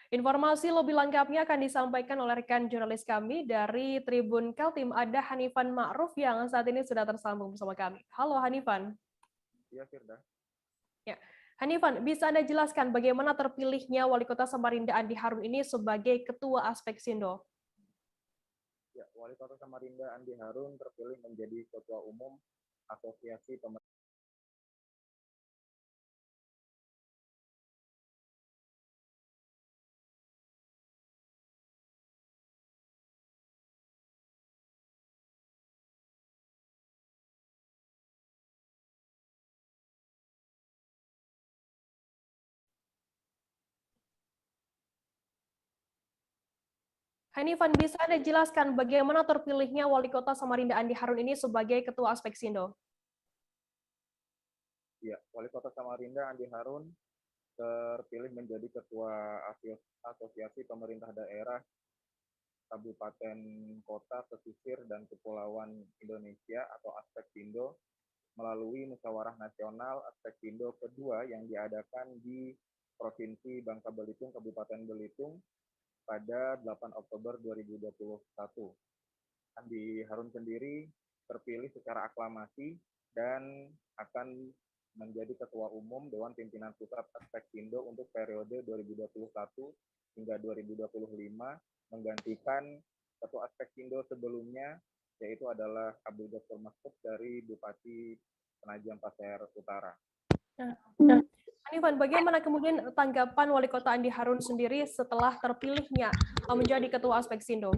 Informasi lebih lengkapnya akan disampaikan oleh rekan jurnalis kami dari Tribun Kaltim, ada Hanifan Ma'ruf yang saat ini sudah tersambung bersama kami. Halo Hanifan. Iya, Firda. Ya. Hanifan, bisa Anda jelaskan bagaimana terpilihnya Wali Kota Samarinda Andi Harun ini sebagai Ketua Aspeksindo? Ya, Wali Kota Samarinda Andi Harun terpilih menjadi Ketua Umum Asosiasi Pemerintah. Hanifan, bisa Anda jelaskan bagaimana terpilihnya Wali Kota Samarinda Andi Harun ini sebagai Ketua Aspeksindo? Ya, Wali Kota Samarinda Andi Harun terpilih menjadi Ketua Asosiasi Pemerintah Daerah Kabupaten, Kota, Pesisir, dan Kepulauan Indonesia atau Aspeksindo melalui Musyawarah Nasional Aspeksindo kedua yang diadakan di Provinsi Bangka Belitung, Kabupaten Belitung pada 8 Oktober 2021. Andi Harun sendiri terpilih secara aklamasi dan akan menjadi Ketua Umum Dewan Pimpinan Pusat Aspeksindo untuk periode 2021 hingga 2025, menggantikan Ketua Aspeksindo sebelumnya, yaitu adalah Abdul Ghafur Masud dari Bupati Penajam Pasir Utara. Hanifan, bagaimana kemudian tanggapan Wali Kota Andi Harun sendiri setelah terpilihnya menjadi Ketua Aspeksindo?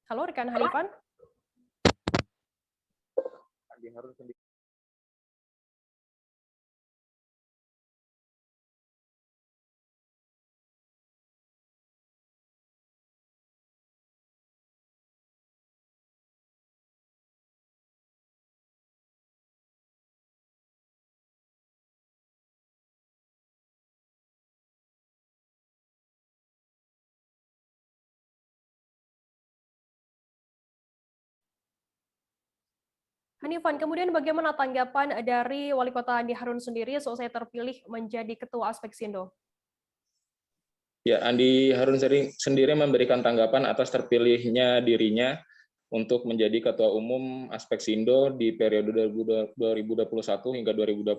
Halo, rekan Hanifan. Andi Harun sendiri Hanifan, kemudian bagaimana tanggapan dari Wali Kota Andi Harun sendiri selesai terpilih menjadi Ketua Aspeksindo? Ya, Andi Harun sendiri memberikan tanggapan atas terpilihnya dirinya untuk menjadi Ketua Umum Aspeksindo di periode 2021 hingga 2025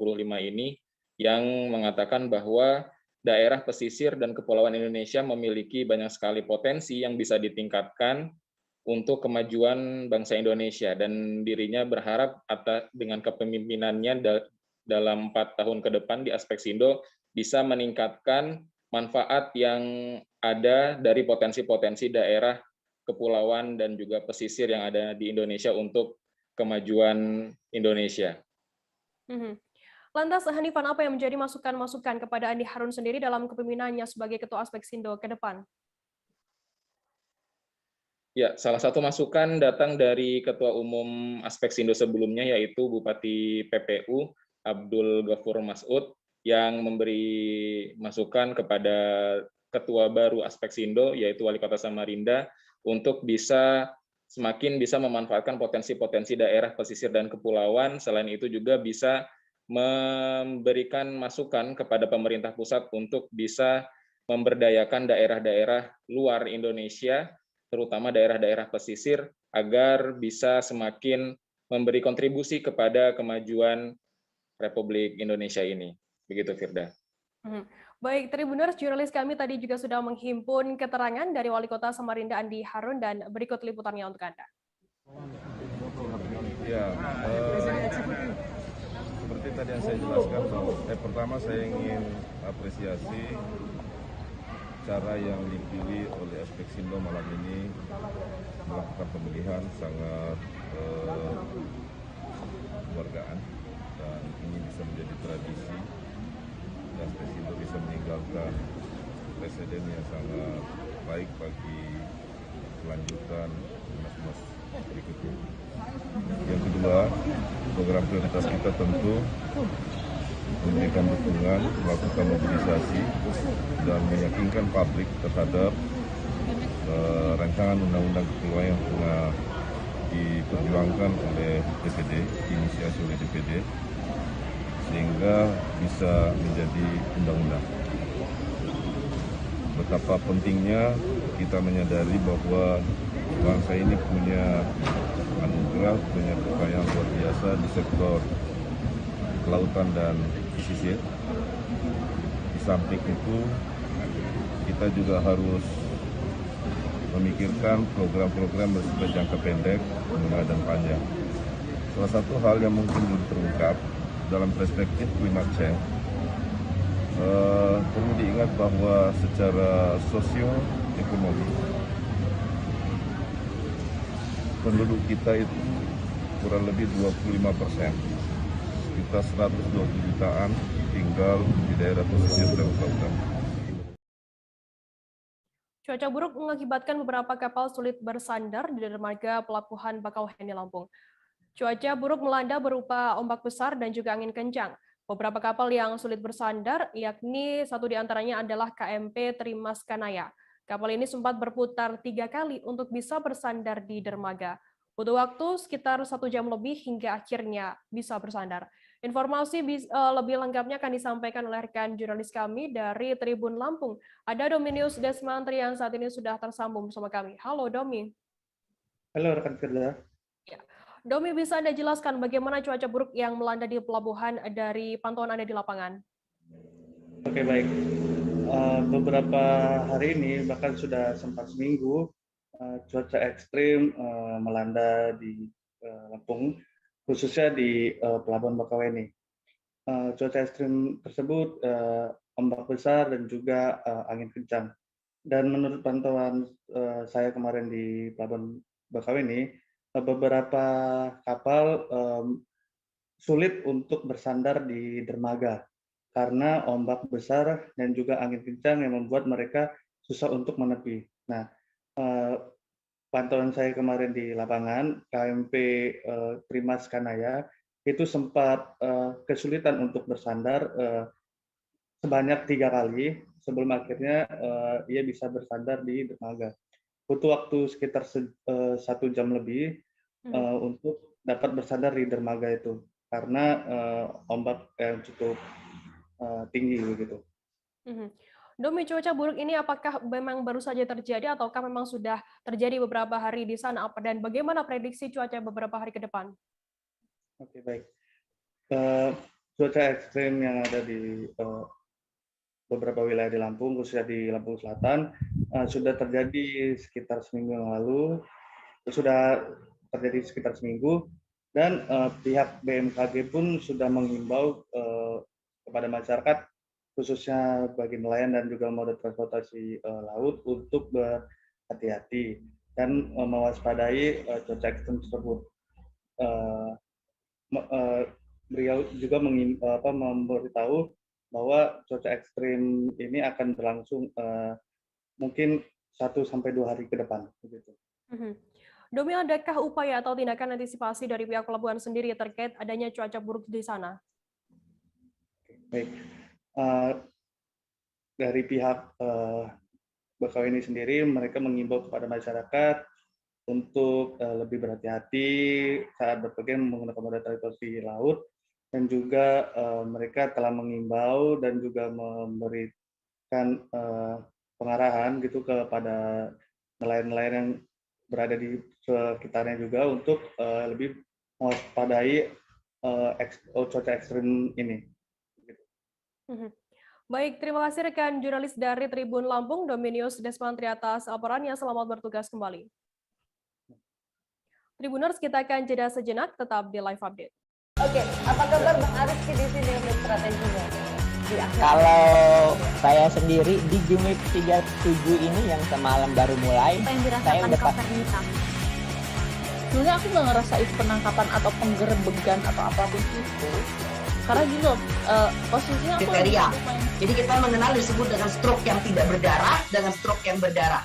ini, yang mengatakan bahwa daerah pesisir dan kepulauan Indonesia memiliki banyak sekali potensi yang bisa ditingkatkan untuk kemajuan bangsa Indonesia, dan dirinya berharap dengan kepemimpinannya dalam 4 tahun ke depan di Aspeksindo bisa meningkatkan manfaat yang ada dari potensi-potensi daerah kepulauan dan juga pesisir yang ada di Indonesia untuk kemajuan Indonesia. Lantas Hanifan, apa yang menjadi masukan-masukan kepada Andi Harun sendiri dalam kepemimpinannya sebagai Ketua Aspeksindo ke depan? Ya, salah satu masukan datang dari Ketua Umum Aspeksindo sebelumnya, yaitu Bupati PPU Abdul Ghafur Mas'ud, yang memberi masukan kepada Ketua baru Aspeksindo, yaitu Wali Kota Samarinda, untuk semakin bisa memanfaatkan potensi-potensi daerah pesisir dan kepulauan. Selain itu juga bisa memberikan masukan kepada pemerintah pusat untuk bisa memberdayakan daerah-daerah luar Indonesia, terutama daerah-daerah pesisir, agar bisa semakin memberi kontribusi kepada kemajuan Republik Indonesia ini. Begitu, Firda. Baik, Tribuners, jurnalis kami tadi juga sudah menghimpun keterangan dari Wali Kota Samarinda Andi Harun, dan berikut liputannya untuk Anda. Ya, seperti tadi yang saya jelaskan, pertama saya ingin apresiasi cara yang dipilih oleh Aspeksindo malam ini melakukan pemilihan sangat kekeluargaan, dan ini bisa menjadi tradisi. Aspeksindo bisa meninggalkan presiden yang sangat baik bagi kelanjutan Munas berikutnya. Yang kedua, program prioritas kita tentu memberikan dukungan, melakukan mobilisasi, dan meyakinkan publik terhadap rancangan undang-undang kepulauan yang tengah diperjuangkan oleh DPD, diinisiasi oleh DPD, sehingga bisa menjadi undang-undang. Betapa pentingnya kita menyadari bahwa bangsa ini punya anugerah, punya kekayaan luar biasa di sektor kelautan dan pesisir. Di samping itu, kita juga harus memikirkan program-program bersifat jangka pendek, menengah, dan panjang. Salah satu hal yang mungkin belum terungkap dalam perspektif climate change, perlu diingat bahwa secara sosio-ekonomi penduduk kita itu kurang lebih 25%, sekitar 120 jutaan tinggal di daerah pesisir dan kelautan. Cuaca buruk mengakibatkan beberapa kapal sulit bersandar di dermaga pelabuhan Bakauheni, Lampung. Cuaca buruk melanda berupa ombak besar dan juga angin kencang. Beberapa kapal yang sulit bersandar, yakni satu di antaranya adalah KMP Trimas Kanaya. Kapal ini sempat berputar 3 kali untuk bisa bersandar di dermaga. Butuh waktu sekitar 1 jam lebih hingga akhirnya bisa bersandar. Informasi lebih lengkapnya akan disampaikan oleh rekan jurnalis kami dari Tribun Lampung. Ada Dominius Desmantri yang saat ini sudah tersambung bersama kami. Halo, Domi. Halo, rekan Firda. Ya. Domi, bisa Anda jelaskan bagaimana cuaca buruk yang melanda di pelabuhan dari pantauan Anda di lapangan? Oke, baik. Beberapa hari ini, bahkan sudah sempat seminggu, cuaca ekstrim melanda di Lampung, khususnya di Pelabuhan Bakauheni. Cuaca ekstrim tersebut ombak besar dan juga angin kencang. Dan menurut pantauan saya kemarin di Pelabuhan Bakauheni, beberapa kapal sulit untuk bersandar di dermaga karena ombak besar dan juga angin kencang yang membuat mereka susah untuk menepi. Nah, pantauan saya kemarin di lapangan, KMP Trimas Kanaya itu sempat kesulitan untuk bersandar sebanyak 3 kali sebelum akhirnya ia bisa bersandar di dermaga. Butuh waktu sekitar 1 jam lebih untuk dapat bersandar di dermaga itu karena ombak yang cukup tinggi begitu. Domi, cuaca buruk ini apakah memang baru saja terjadi ataukah memang sudah terjadi beberapa hari di sana? Dan bagaimana prediksi cuaca beberapa hari ke depan? Oke, baik. Cuaca ekstrim yang ada di beberapa wilayah di Lampung, khususnya di Lampung Selatan, sudah terjadi sekitar seminggu yang lalu, dan pihak BMKG pun sudah menghimbau kepada masyarakat, khususnya bagi nelayan dan juga moda transportasi laut untuk berhati-hati dan mewaspadai cuaca ekstrim tersebut. Beliau juga memberitahu bahwa cuaca ekstrim ini akan berlangsung mungkin 1-2 hari ke depan. Begitu. Domi, adakah upaya atau tindakan antisipasi dari pihak pelabuhan sendiri terkait adanya cuaca buruk di sana? Baik. Dari pihak Bakauheni sendiri, mereka mengimbau kepada masyarakat untuk lebih berhati-hati saat berpergian menggunakan moda transportasi laut, dan juga mereka telah mengimbau dan juga memberikan pengarahan gitu kepada nelayan-nelayan yang berada di sekitarnya juga untuk lebih mewaspadai cuaca ekstrim ini. Baik, terima kasih rekan jurnalis dari Tribun Lampung, Dominius Desmantri atas laporannya. Selamat bertugas kembali. Tribuners, kita akan jeda sejenak, tetap di live update. Oke, apa kabar Bang Ariski di sini untuk strateginya? Kalau saya sendiri di Jumit 37 ini yang semalam baru mulai, saya udah sebenarnya aku nggak ngerasa itu penangkapan atau penggerebegan atau apapun itu. Karena gitu, posisinya aku kriteria. Jadi kita mengenal disebut dengan stroke yang tidak berdarah dengan stroke yang berdarah.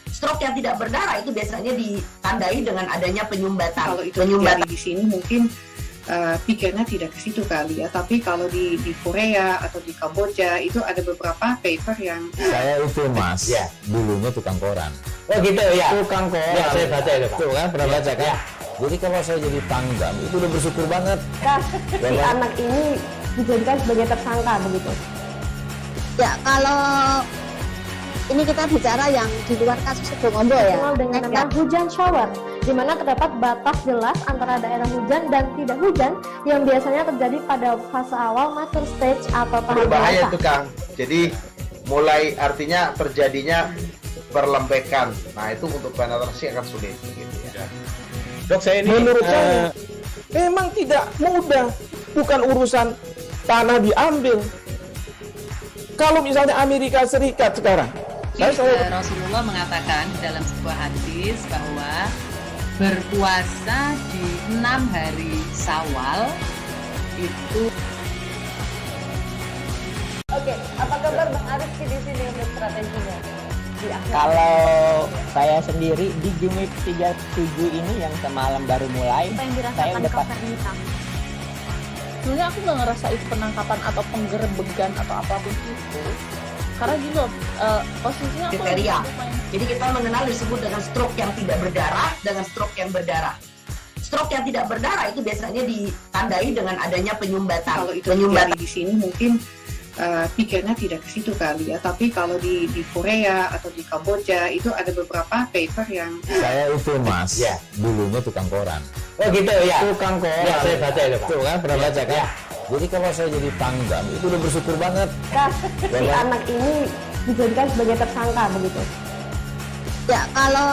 Stroke yang tidak berdarah itu biasanya ditandai dengan adanya penyumbatan. Kalau itu terjadi di sini mungkin pikirnya tidak ke situ kali ya. Tapi kalau di Korea atau di Kamboja itu ada beberapa paper yang saya itu Mas, ya, dulunya tukang koran. Oh gitu ya. Tukang koran. Ya, saya baca itu Pak. Tuh kan pernah baca kan? Ya. Jadi kalau saya jadi Pangdam itu udah bersyukur banget. Si anak ini dijadikan sebagai tersangka begitu. Ya, kalau ini kita bicara yang di luar kasus Situbondo ya. Dengan nama hujan shower, di mana terdapat batas jelas antara daerah hujan dan tidak hujan yang biasanya terjadi pada fase awal mature stage atau tahap berbahaya itu Kang. Jadi mulai artinya terjadinya perlembekan. Nah itu untuk penetrasi akan sulit. Gitu ya. Dok, saya ini menurut saya memang tidak mudah, bukan urusan tanah diambil. Kalau misalnya Amerika Serikat sekarang, Rasulullah mengatakan dalam sebuah hadis bahwa berpuasa di 6 hari Syawal itu. Oke, apa kabar Bang Ariski di sini untuk strateginya? Kalau saya sendiri di Jumit 37 ini yang semalam baru mulai, saya udah sebenarnya aku nggak ngerasa itu penangkapan atau penggerebegan atau apapun itu. Karena gitu, posisinya aku kriteria. Jadi kita mengenal disebut dengan stroke yang tidak berdarah dengan stroke yang berdarah. Stroke yang tidak berdarah itu biasanya ditandai dengan adanya penyumbatan. Kalau itu terjadi di sini mungkin pikirnya tidak ke situ kali ya. Tapi kalau di Korea atau di Kamboja itu ada beberapa paper yang saya itu Mas, ya, dulunya tukang koran. Oh gitu ya. Tukang koran. Ya, saya baca itu Pak. Tuh kan pernah baca kan? Ya. Jadi kalau saya jadi Pangdam itu udah bersyukur banget. Si anak ini dijadikan sebagai tersangka begitu. Ya, kalau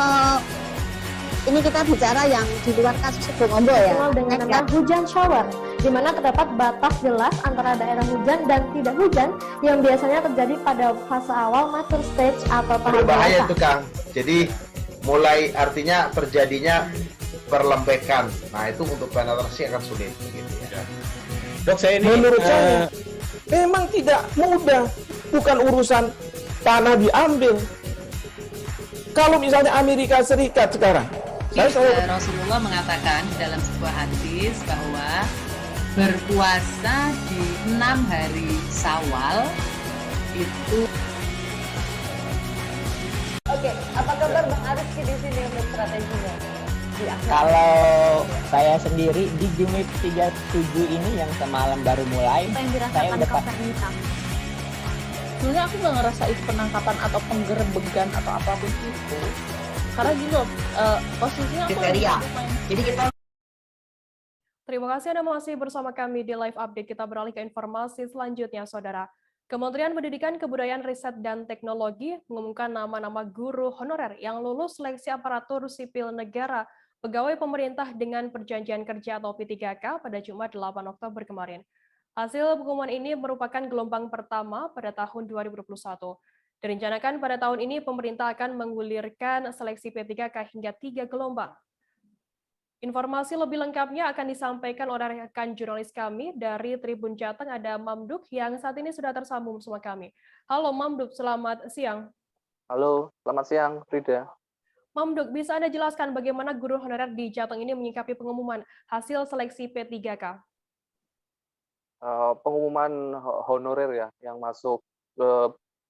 ini kita bicara yang di luar kasus Situbondo ya. Dengan nama hujan shower, di mana terdapat batas jelas antara daerah hujan dan tidak hujan yang biasanya terjadi pada fase awal mature stage atau tahap berbahaya itu Kang. Jadi mulai artinya terjadinya perlembekan. Nah itu untuk penetrasi akan sulit. Gitu ya. Dok, saya ini menurut saya memang tidak mudah, bukan urusan tanah diambil. Kalau misalnya Amerika Serikat sekarang, Rasulullah mengatakan dalam sebuah hadis bahwa berpuasa di 6 hari Syawal itu. Oke, apa kabar Bang Ariski di sini untuk strateginya? Kalau Saya sendiri di Jumip 37 ini yang semalam baru mulai, saya udah sebenarnya aku nggak ngerasa itu penangkapan atau penggerebegan atau apapun itu, karena gini loh, posisinya aku jadi kita. Terima kasih Anda masih bersama kami di live update. Kita beralih ke informasi selanjutnya, Saudara. Kementerian Pendidikan, Kebudayaan, Riset, dan Teknologi mengumumkan nama-nama guru honorer yang lulus seleksi aparatur sipil negara pegawai pemerintah dengan perjanjian kerja atau P3K pada Jumat 8 Oktober kemarin. Hasil pengumuman ini merupakan gelombang pertama pada tahun 2021. Direncanakan pada tahun ini pemerintah akan menggulirkan seleksi P3K hingga 3 gelombang. Informasi lebih lengkapnya akan disampaikan oleh rekan jurnalis kami dari Tribun Jateng, ada Mamduk yang saat ini sudah tersambung bersama kami. Halo Mamduk, selamat siang. Halo, selamat siang Frida. Mamduk, bisa Anda jelaskan bagaimana guru honorer di Jateng ini menyikapi pengumuman hasil seleksi P3K? Pengumuman honorer ya, yang masuk ke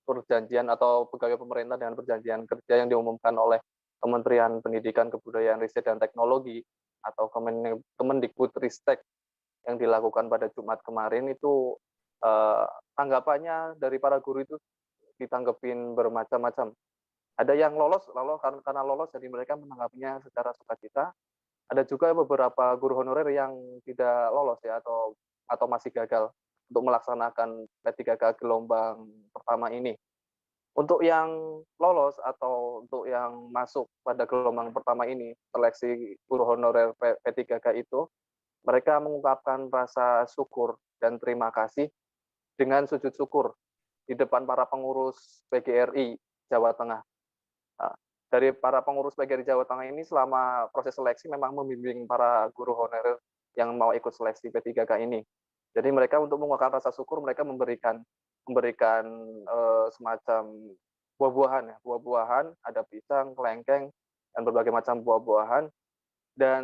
perjanjian atau pegawai pemerintah dengan perjanjian kerja yang diumumkan oleh Kementerian Pendidikan, Kebudayaan, Riset, dan Teknologi atau Kemendikbudristek yang dilakukan pada Jumat kemarin itu tanggapannya dari para guru itu ditanggepin bermacam-macam. Ada yang lolos karena lolos jadi mereka menanggapinya secara sukacita. Ada juga beberapa guru honorer yang tidak lolos ya atau masih gagal untuk melaksanakan P3K gelombang pertama ini. Untuk yang lolos atau untuk yang masuk pada gelombang pertama ini, seleksi guru honorer P3K itu, mereka mengungkapkan rasa syukur dan terima kasih dengan sujud syukur di depan para pengurus PGRI Jawa Tengah. Dari para pengurus PGRI Jawa Tengah ini selama proses seleksi memang membimbing para guru honorer yang mau ikut seleksi P3K ini. Jadi mereka untuk mengungkapkan rasa syukur, mereka memberikan semacam buah-buahan, ada pisang, kelengkeng, dan berbagai macam buah-buahan, dan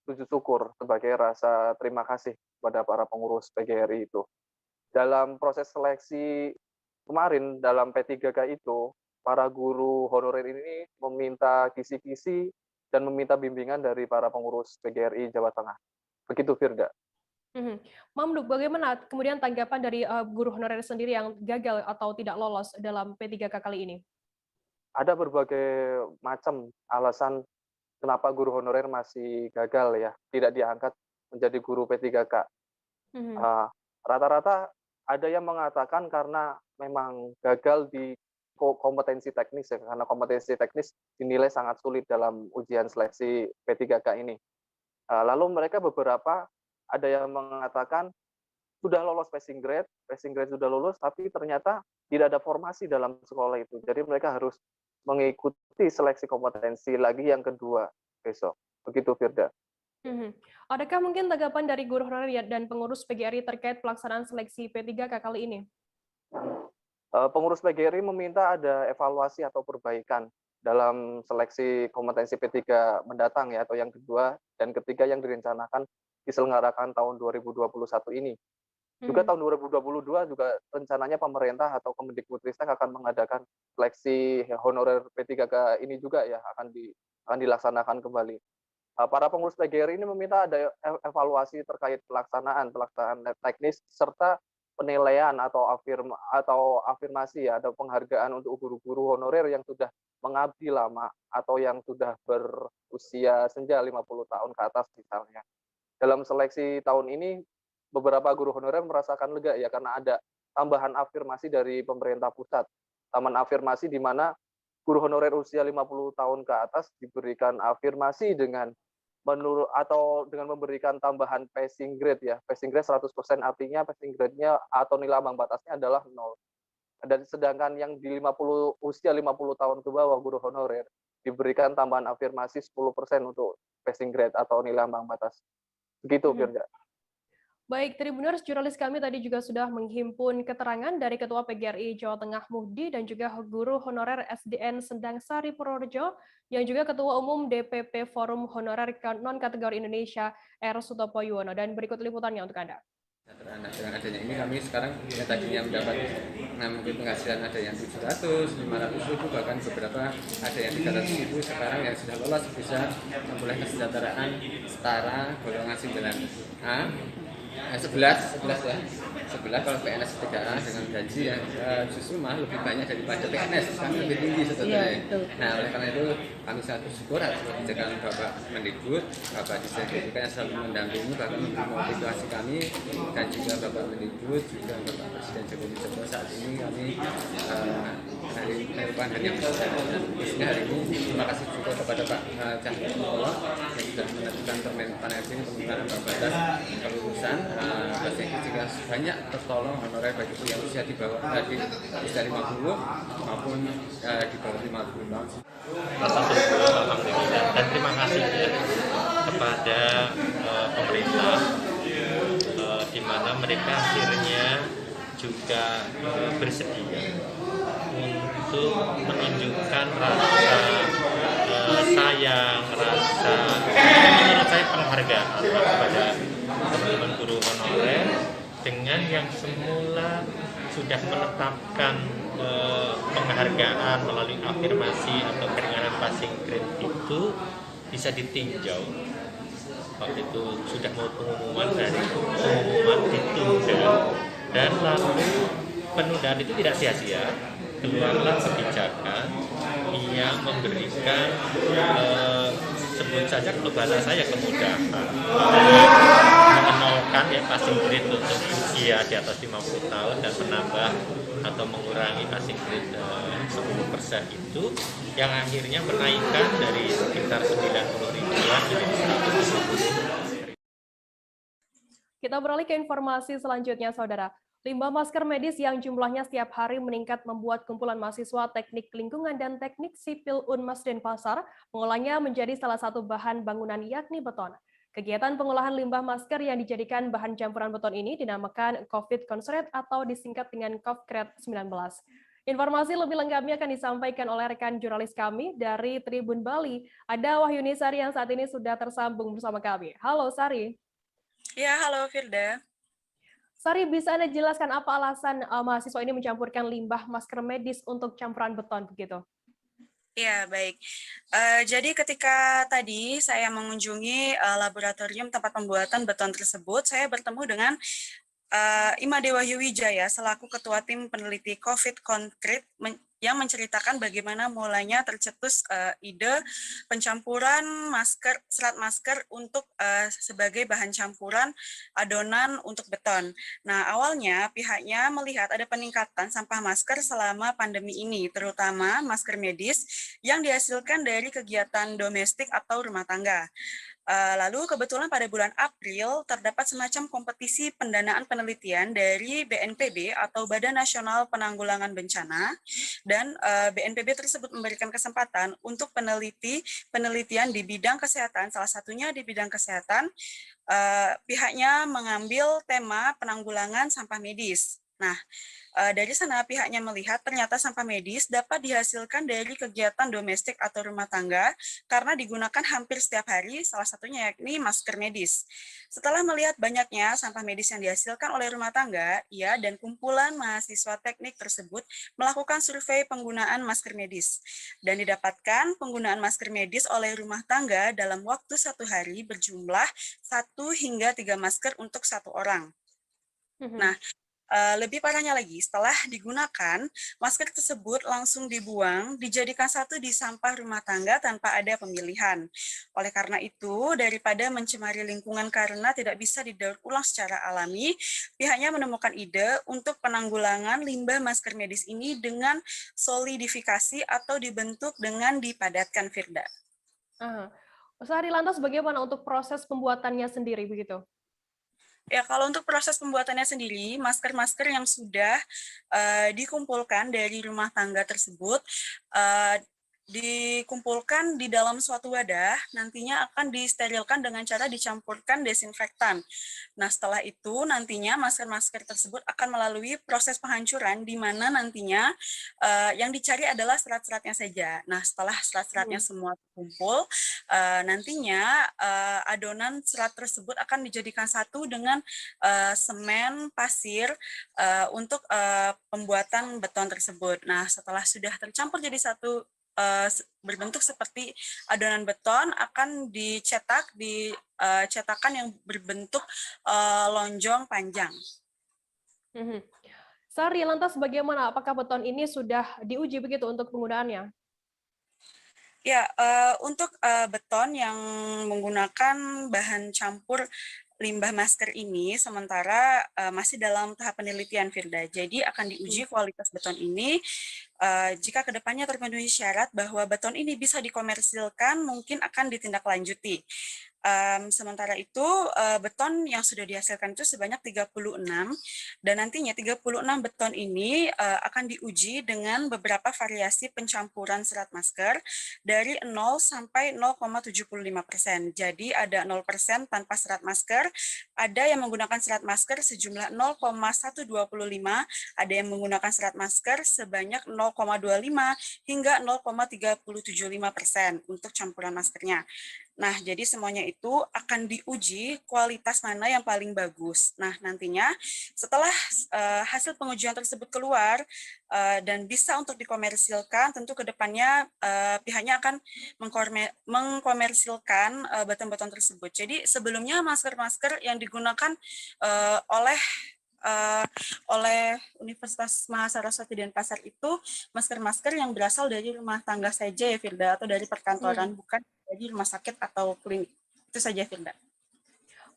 sujud syukur sebagai rasa terima kasih kepada para pengurus PGRI itu. Dalam proses seleksi kemarin, dalam P3K itu, para guru honorer ini meminta kisi-kisi dan meminta bimbingan dari para pengurus PGRI Jawa Tengah. Begitu, Firda. Mamduk, bagaimana kemudian tanggapan dari guru honorer sendiri yang gagal atau tidak lolos dalam P3K kali ini? Ada berbagai macam alasan kenapa guru honorer masih gagal ya, tidak diangkat menjadi guru P3K. Rata-rata ada yang mengatakan karena memang gagal di kompetensi teknis ya, karena kompetensi teknis dinilai sangat sulit dalam ujian seleksi P3K ini. Lalu mereka beberapa ada yang mengatakan sudah lolos passing grade sudah lulus, tapi ternyata tidak ada formasi dalam sekolah itu. Jadi mereka harus mengikuti seleksi kompetensi lagi yang kedua besok. Begitu, Firda. Adakah mungkin tanggapan dari guru honorer dan pengurus PGRI terkait pelaksanaan seleksi P3K kali ini? Pengurus PGRI meminta ada evaluasi atau perbaikan dalam seleksi kompetensi P3 mendatang ya, atau yang kedua dan ketiga yang direncanakan diselenggarakan tahun 2021 ini. Juga tahun 2022 juga rencananya pemerintah atau Kemendikbudristek akan mengadakan seleksi honorer P3K ini juga ya, akan dilaksanakan kembali. Para pengurus PGRI ini meminta ada evaluasi terkait pelaksanaan teknis serta penilaian atau afirmasi ya, ada penghargaan untuk guru-guru honorer yang sudah mengabdi lama atau yang sudah berusia senja 50 tahun ke atas misalnya. Dalam seleksi tahun ini, beberapa guru honorer merasakan lega ya, karena ada tambahan afirmasi dari pemerintah pusat. Taman afirmasi di mana guru honorer usia 50 tahun ke atas diberikan afirmasi dengan memberikan tambahan passing grade ya. Passing grade 100%, artinya passing grade-nya atau nilai ambang batasnya adalah 0. Dan sedangkan yang di usia 50 tahun ke bawah guru honorer diberikan tambahan afirmasi 10% untuk passing grade atau nilai ambang batas. Begitu, Firda. Baik, Tribuners, jurnalis kami tadi juga sudah menghimpun keterangan dari Ketua PGRI Jawa Tengah Muhdi dan juga guru honorer SDN Sendang Sari Purworejo yang juga Ketua Umum DPP Forum Honorer Non-Kategori Indonesia R. Sutopo Yuwono. Dan berikut liputannya untuk Anda. Nah, dengan adanya ini kami sekarang yang tadinya mendapat mungkin penghasilan ada yang 700, 500 ribu, bahkan beberapa ada yang 300 ribu, sekarang yang sudah lolos bisa memperoleh kesejahteraan setara golongan 9A, 11 ya. 11 kalau PNS 3A dengan gaji yang justru malah lebih banyak daripada PNS, kami lebih tinggi sebetulnya. Nah, oleh karena itu kami sangat bersyukur atas kebijakan Bapak Mendikbud, Bapak Dirjen Pendidikan yang selalu mendampingi, bahkan memotivasi kami, dan juga Bapak Mendikbud, juga Bapak Presiden Joko Widodo. Saat ini kami hari yang besar, dan khususnya hari ini terima kasih juga kepada Pak Cahyokumolo yang sudah menentukan Permen PAN-RB penggunaan ambang batas kelulusan, sehingga juga banyak tertolong honorer baik itu yang usia di bawah usia 50 maupun di bawah 50 tahun. Alhamdulillah, dan terima kasih ya kepada pemerintah di mana mereka akhirnya juga bersedia untuk menunjukkan rasa sayang, rasa menurut saya penghargaan kepada teman-teman guru honorer dengan yang semula sudah menetapkan penghargaan melalui afirmasi atau keringanan passing grade itu bisa ditinjau. Waktu itu sudah mau pengumuman ditunda, dan lalu penundaan itu tidak sia-sia, keluarlah kebijakan yang memberikan sebut saja kalau bahasa saya kemudahan mengenalkan ya passing grade untuk usia di atas 50 tahun dan menambah atau mengurangi passing grade 10% itu, yang akhirnya menaikkan dari sekitar 90 ribuan menjadi 150. Kita beralih ke informasi selanjutnya, Saudara. Limbah masker medis yang jumlahnya setiap hari meningkat membuat kumpulan mahasiswa Teknik Lingkungan dan Teknik Sipil Unmas Denpasar mengolahnya menjadi salah satu bahan bangunan, yakni beton. Kegiatan pengolahan limbah masker yang dijadikan bahan campuran beton ini dinamakan COVID Concrete atau disingkat dengan Concrete 19. Informasi lebih lengkapnya akan disampaikan oleh rekan jurnalis kami dari Tribun Bali. Ada Wahyuni Sari yang saat ini sudah tersambung bersama kami. Halo Sari. Ya, halo Firda. Sari, bisa Anda jelaskan apa alasan mahasiswa ini mencampurkan limbah masker medis untuk campuran beton begitu? Ya, baik. Jadi ketika tadi saya mengunjungi laboratorium tempat pembuatan beton tersebut, saya bertemu dengan Imade Wahyu Wijaya selaku Ketua Tim Peneliti COVID Concrete yang menceritakan bagaimana mulanya tercetus ide pencampuran serat masker untuk sebagai bahan campuran adonan untuk beton. Nah, awalnya pihaknya melihat ada peningkatan sampah masker selama pandemi ini, terutama masker medis yang dihasilkan dari kegiatan domestik atau rumah tangga. Lalu kebetulan pada bulan April terdapat semacam kompetisi pendanaan penelitian dari BNPB atau Badan Nasional Penanggulangan Bencana, dan BNPB tersebut memberikan kesempatan untuk penelitian di bidang kesehatan, salah satunya di bidang kesehatan, pihaknya mengambil tema penanggulangan sampah medis. Nah, dari sana pihaknya melihat ternyata sampah medis dapat dihasilkan dari kegiatan domestik atau rumah tangga karena digunakan hampir setiap hari, salah satunya yakni masker medis. Setelah melihat banyaknya sampah medis yang dihasilkan oleh rumah tangga, ia dan kumpulan mahasiswa teknik tersebut melakukan survei penggunaan masker medis. Dan didapatkan penggunaan masker medis oleh rumah tangga dalam waktu 1 hari berjumlah 1 hingga 3 masker untuk 1 orang. Nah, lebih parahnya lagi, setelah digunakan, masker tersebut langsung dibuang, dijadikan satu di sampah rumah tangga tanpa ada pemilihan. Oleh karena itu, daripada mencemari lingkungan karena tidak bisa didaur ulang secara alami, pihaknya menemukan ide untuk penanggulangan limbah masker medis ini dengan solidifikasi atau dibentuk dengan dipadatkan, Firda. Sari, lantas bagaimana untuk proses pembuatannya sendiri begitu? Ya, kalau untuk proses pembuatannya sendiri, masker-masker yang sudah dikumpulkan dari rumah tangga tersebut dikumpulkan di dalam suatu wadah, nantinya akan disterilkan dengan cara dicampurkan desinfektan. Nah, setelah itu nantinya masker-masker tersebut akan melalui proses penghancuran di mana nantinya yang dicari adalah serat-seratnya saja. Nah, setelah serat-seratnya semua terkumpul, nantinya adonan serat tersebut akan dijadikan satu dengan semen, pasir untuk pembuatan beton tersebut. Nah, setelah sudah tercampur jadi satu berbentuk seperti adonan beton, akan dicetak di cetakan yang berbentuk lonjong panjang. Sari, lantas bagaimana? Apakah beton ini sudah diuji begitu untuk penggunaannya? Ya, untuk beton yang menggunakan bahan campur limbah masker ini sementara masih dalam tahap penelitian, Firda. Jadi akan diuji kualitas beton ini. Jika kedepannya terpenuhi syarat bahwa beton ini bisa dikomersilkan, mungkin akan ditindaklanjuti. Sementara itu beton yang sudah dihasilkan itu sebanyak 36 dan nantinya 36 beton ini akan diuji dengan beberapa variasi pencampuran serat masker dari 0 sampai 0,75%. Jadi ada 0% tanpa serat masker, ada yang menggunakan serat masker sejumlah 0,125, ada yang menggunakan serat masker sebanyak 0,25 hingga 0,375% untuk campuran maskernya. Nah, jadi semuanya itu akan diuji kualitas mana yang paling bagus. Nah, nantinya setelah hasil pengujian tersebut keluar dan bisa untuk dikomersilkan, tentu ke depannya pihaknya akan mengkomersilkan beton-beton tersebut. Jadi sebelumnya masker-masker yang digunakan oleh Universitas Mahasaraswati Denpasar itu masker-masker yang berasal dari rumah tangga saja ya, Firda, atau dari perkantoran, bukan dari rumah sakit atau klinik. Itu saja, Firda.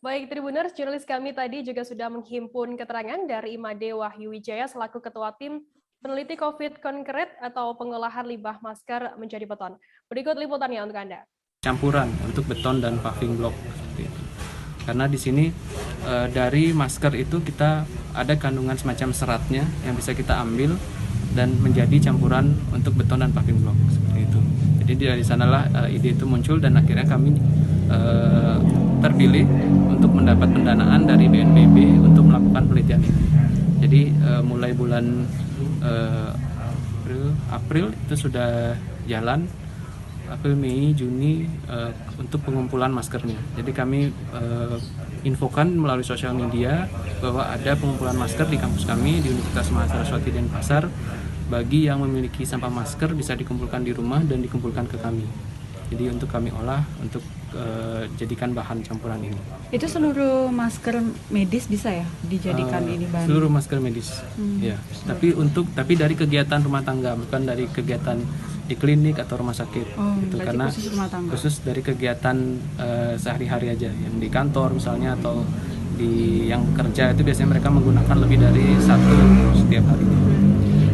Baik, Tribuners, jurnalis kami tadi juga sudah menghimpun keterangan dari Imade Wahyu Wijaya selaku Ketua Tim Peneliti COVID Konkret atau pengolahan limbah masker menjadi beton. Berikut liputannya untuk Anda. Campuran untuk beton dan paving block seperti itu. Karena di sini dari masker itu kita ada kandungan semacam seratnya yang bisa kita ambil dan menjadi campuran untuk beton dan paving block seperti itu. Jadi dari sanalah ide itu muncul dan akhirnya kami terpilih untuk mendapat pendanaan dari BNPB untuk melakukan penelitian ini. Jadi mulai bulan April itu sudah jalan. April, Mei, Juni untuk pengumpulan maskernya. Jadi kami infokan melalui sosial media bahwa ada pengumpulan masker di kampus kami di Universitas Mahasaraswati Denpasar. Bagi yang memiliki sampah masker bisa dikumpulkan di rumah dan dikumpulkan ke kami. Jadi untuk kami olah untuk jadikan bahan campuran ini. Itu seluruh masker medis bisa ya dijadikan ini bahan? Seluruh masker medis, ya. Tapi dari kegiatan rumah tangga, bukan dari kegiatan di klinik atau rumah sakit. Itu karena khusus dari kegiatan sehari-hari aja, yang di kantor misalnya atau di yang kerja itu biasanya mereka menggunakan lebih dari satu setiap hari.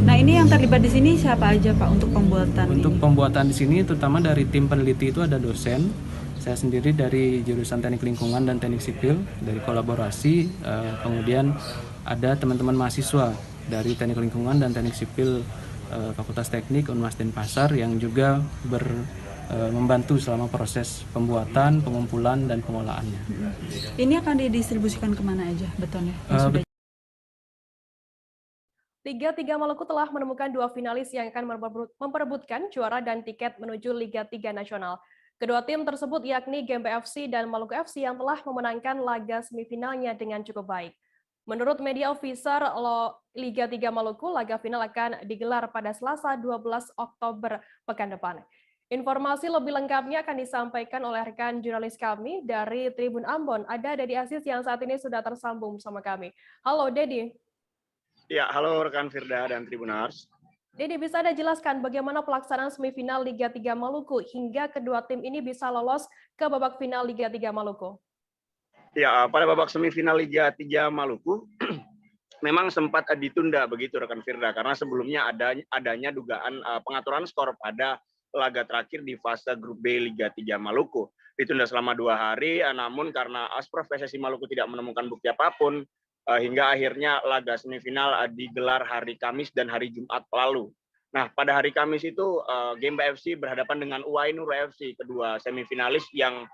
Nah, ini yang terlibat di sini siapa aja, Pak, untuk pembuatan Untuk ini? pembuatan di sini terutama dari tim peneliti itu ada dosen, saya sendiri dari jurusan Teknik Lingkungan dan Teknik Sipil dari kolaborasi, kemudian ada teman-teman mahasiswa dari Teknik Lingkungan dan Teknik Sipil Fakultas Teknik Unmas Denpasar yang juga membantu selama proses pembuatan, pengumpulan dan pengolahannya. Ini akan didistribusikan kemana aja betonnya? Liga 3 Maluku telah menemukan dua finalis yang akan memperebutkan juara dan tiket menuju Liga 3 Nasional. Kedua tim tersebut yakni Gempe FC dan Maluku FC yang telah memenangkan laga semifinalnya dengan cukup baik. Menurut media officer Liga 3 Maluku, laga final akan digelar pada Selasa 12 Oktober pekan depan. Informasi lebih lengkapnya akan disampaikan oleh rekan jurnalis kami dari Tribun Ambon. Ada Dedi Aziz yang saat ini sudah tersambung bersama kami. Halo, Dedi. Ya, halo rekan Firda dan Tribunars. Dedi, bisa Anda jelaskan bagaimana pelaksanaan semifinal Liga 3 Maluku hingga kedua tim ini bisa lolos ke babak final Liga 3 Maluku? Ya, pada babak semifinal Liga 3 Maluku memang sempat ditunda begitu rekan Firda karena sebelumnya adanya dugaan pengaturan skor pada laga terakhir di fase grup B Liga 3 Maluku. Ditunda selama 2 hari, namun karena Asprof PSSI Maluku tidak menemukan bukti apapun, hingga akhirnya laga semifinal digelar hari Kamis dan hari Jumat lalu. Nah, pada hari Kamis itu Gemba FC berhadapan dengan Uwainur FC, kedua semifinalis yang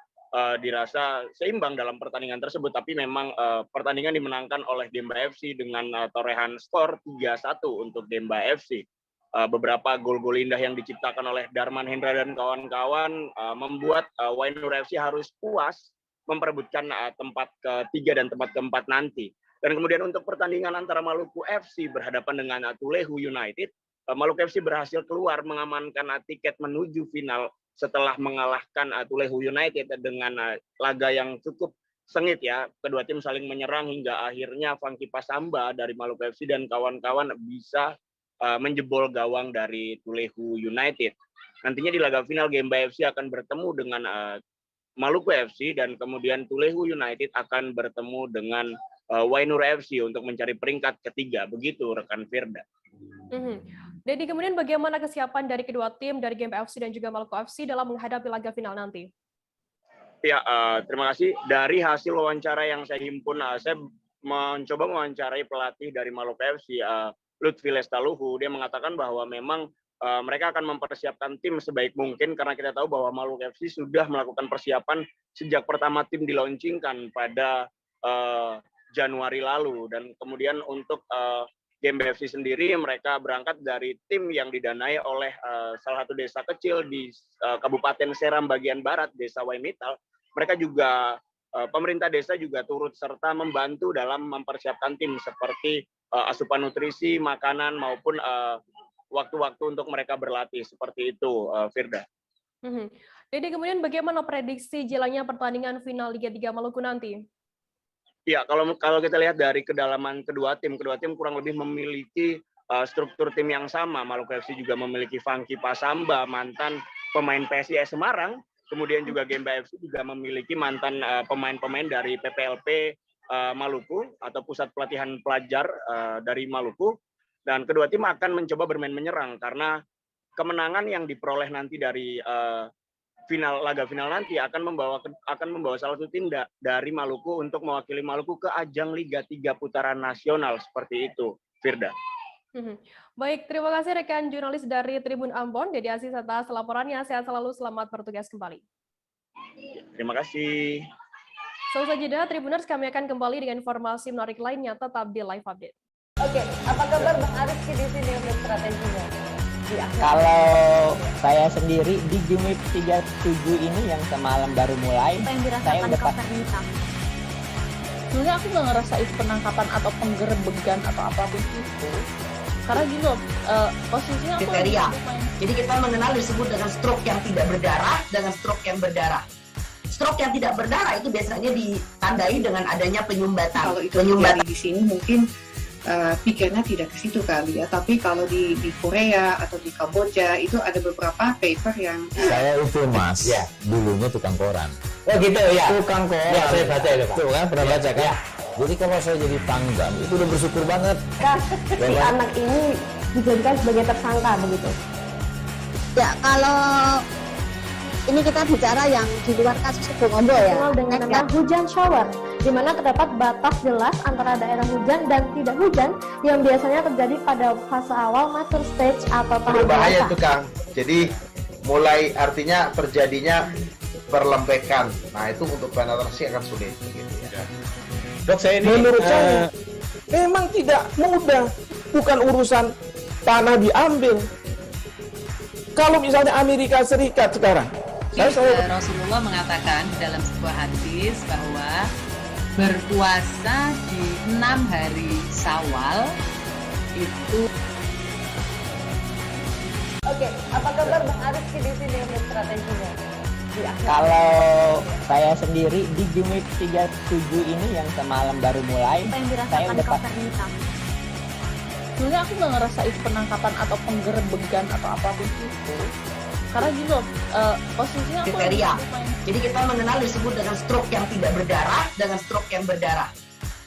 dirasa seimbang dalam pertandingan tersebut, tapi memang pertandingan dimenangkan oleh Gemba FC dengan torehan skor 3-1 untuk Gemba FC. Beberapa gol-gol indah yang diciptakan oleh Darman Hendra dan kawan-kawan membuat Uwainur FC harus puas memperebutkan tempat ketiga dan tempat keempat nanti. Dan kemudian untuk pertandingan antara Maluku FC berhadapan dengan Tulehu United, Maluku FC berhasil keluar mengamankan tiket menuju final setelah mengalahkan Tulehu United dengan laga yang cukup sengit ya. Kedua tim saling menyerang hingga akhirnya Funky Pasamba dari Maluku FC dan kawan-kawan bisa menjebol gawang dari Tulehu United. Nantinya di laga final Gemba FC akan bertemu dengan Maluku FC dan kemudian Tulehu United akan bertemu dengan Uwainur FC untuk mencari peringkat ketiga. Begitu rekan Firda. Jadi kemudian bagaimana kesiapan dari kedua tim dari Gemba FC dan juga Maluku FC dalam menghadapi laga final nanti? Ya, terima kasih. Dari hasil wawancara yang saya himpun, saya mencoba mewawancarai pelatih dari Maluku FC, Lutfi Lestaluhu. Dia mengatakan bahwa memang mereka akan mempersiapkan tim sebaik mungkin karena kita tahu bahwa Maluku FC sudah melakukan persiapan sejak pertama tim dilaunchingkan pada Januari lalu. Dan kemudian untuk Gemba FC sendiri mereka berangkat dari tim yang didanai oleh salah satu desa kecil di Kabupaten Seram bagian barat, Desa Waimital. Mereka juga pemerintah desa juga turut serta membantu dalam mempersiapkan tim seperti asupan nutrisi, makanan maupun waktu-waktu untuk mereka berlatih seperti itu, Firda. Jadi kemudian bagaimana prediksi jalannya pertandingan final Liga 3 Maluku nanti? Ya, kalau kita lihat dari kedalaman kedua tim kurang lebih memiliki struktur tim yang sama. Maluku FC juga memiliki Funky Pasamba, mantan pemain PSIS Semarang. Kemudian juga Gemba FC juga memiliki mantan pemain-pemain dari PPLP Maluku atau Pusat Pelatihan Pelajar dari Maluku. Dan kedua tim akan mencoba bermain menyerang karena kemenangan yang diperoleh nanti dari laga final nanti akan membawa salah satu tim dari Maluku untuk mewakili Maluku ke ajang Liga 3 putaran nasional seperti itu, Firda. Baik, terima kasih rekan jurnalis dari Tribun Ambon, Dede Aziz atas laporannya. Sehat selalu, selamat bertugas kembali. Terima kasih. Selesai jeda, Tribuners, kami akan kembali dengan informasi menarik lainnya, tetap di Live Update. Oke, apa kabar Bang Arifki di sini untuk strateginya? Kalau saya sendiri di Jumit 37 ini yang semalam baru mulai, saya udah sebenarnya aku nggak ngerasa itu penangkapan atau penggerebegan atau apapun itu, karena gini loh, posisinya aku kriteria. Jadi kita mengenal disebut dengan stroke yang tidak berdarah dengan stroke yang berdarah. Stroke yang tidak berdarah itu biasanya ditandai dengan adanya penyumbatan. Kalau itu terjadi di sini mungkin pikirnya tidak ke situ kali ya, tapi kalau di Korea atau di Kamboja itu ada beberapa paper yang saya itu mas, ya, dulunya tukang koran. Oh gitu ya, tukang koran. Ya, saya baca itu Pak. Tuh kan, pernah baca kan? Ya. Jadi kalau saya jadi tanggam itu udah bersyukur banget. Nah, si anak ini dijadikan sebagai tersangka begitu. Ya, kalau ini kita bicara yang di luar kasus Sebongombo ya. Dengan nama hujan shower, di mana terdapat batas jelas antara daerah hujan dan tidak hujan yang biasanya terjadi pada fase awal mature stage atau tahap berbahaya itu Kang. Jadi mulai artinya terjadinya perlempekan. Nah itu untuk penetrasi akan sulit begitu ya. Dok, saya ini menurut saya memang tidak mudah, bukan urusan tanah diambil. Kalau misalnya Amerika Serikat sekarang, Rasulullah mengatakan dalam sebuah hadis bahwa berpuasa di 6 hari Syawal itu. Oke, apa kabar Bang Arifki di sini untuk strateginya? Kalau saya sendiri di Jumit 37 ini yang semalam baru mulai, saya udah sebenarnya aku nggak ngerasa itu penangkapan atau penggerebegan atau apapun itu, karena gini loh, posisinya aku kriteria. Jadi kita mengenal disebut dengan stroke yang tidak berdarah dengan stroke yang berdarah.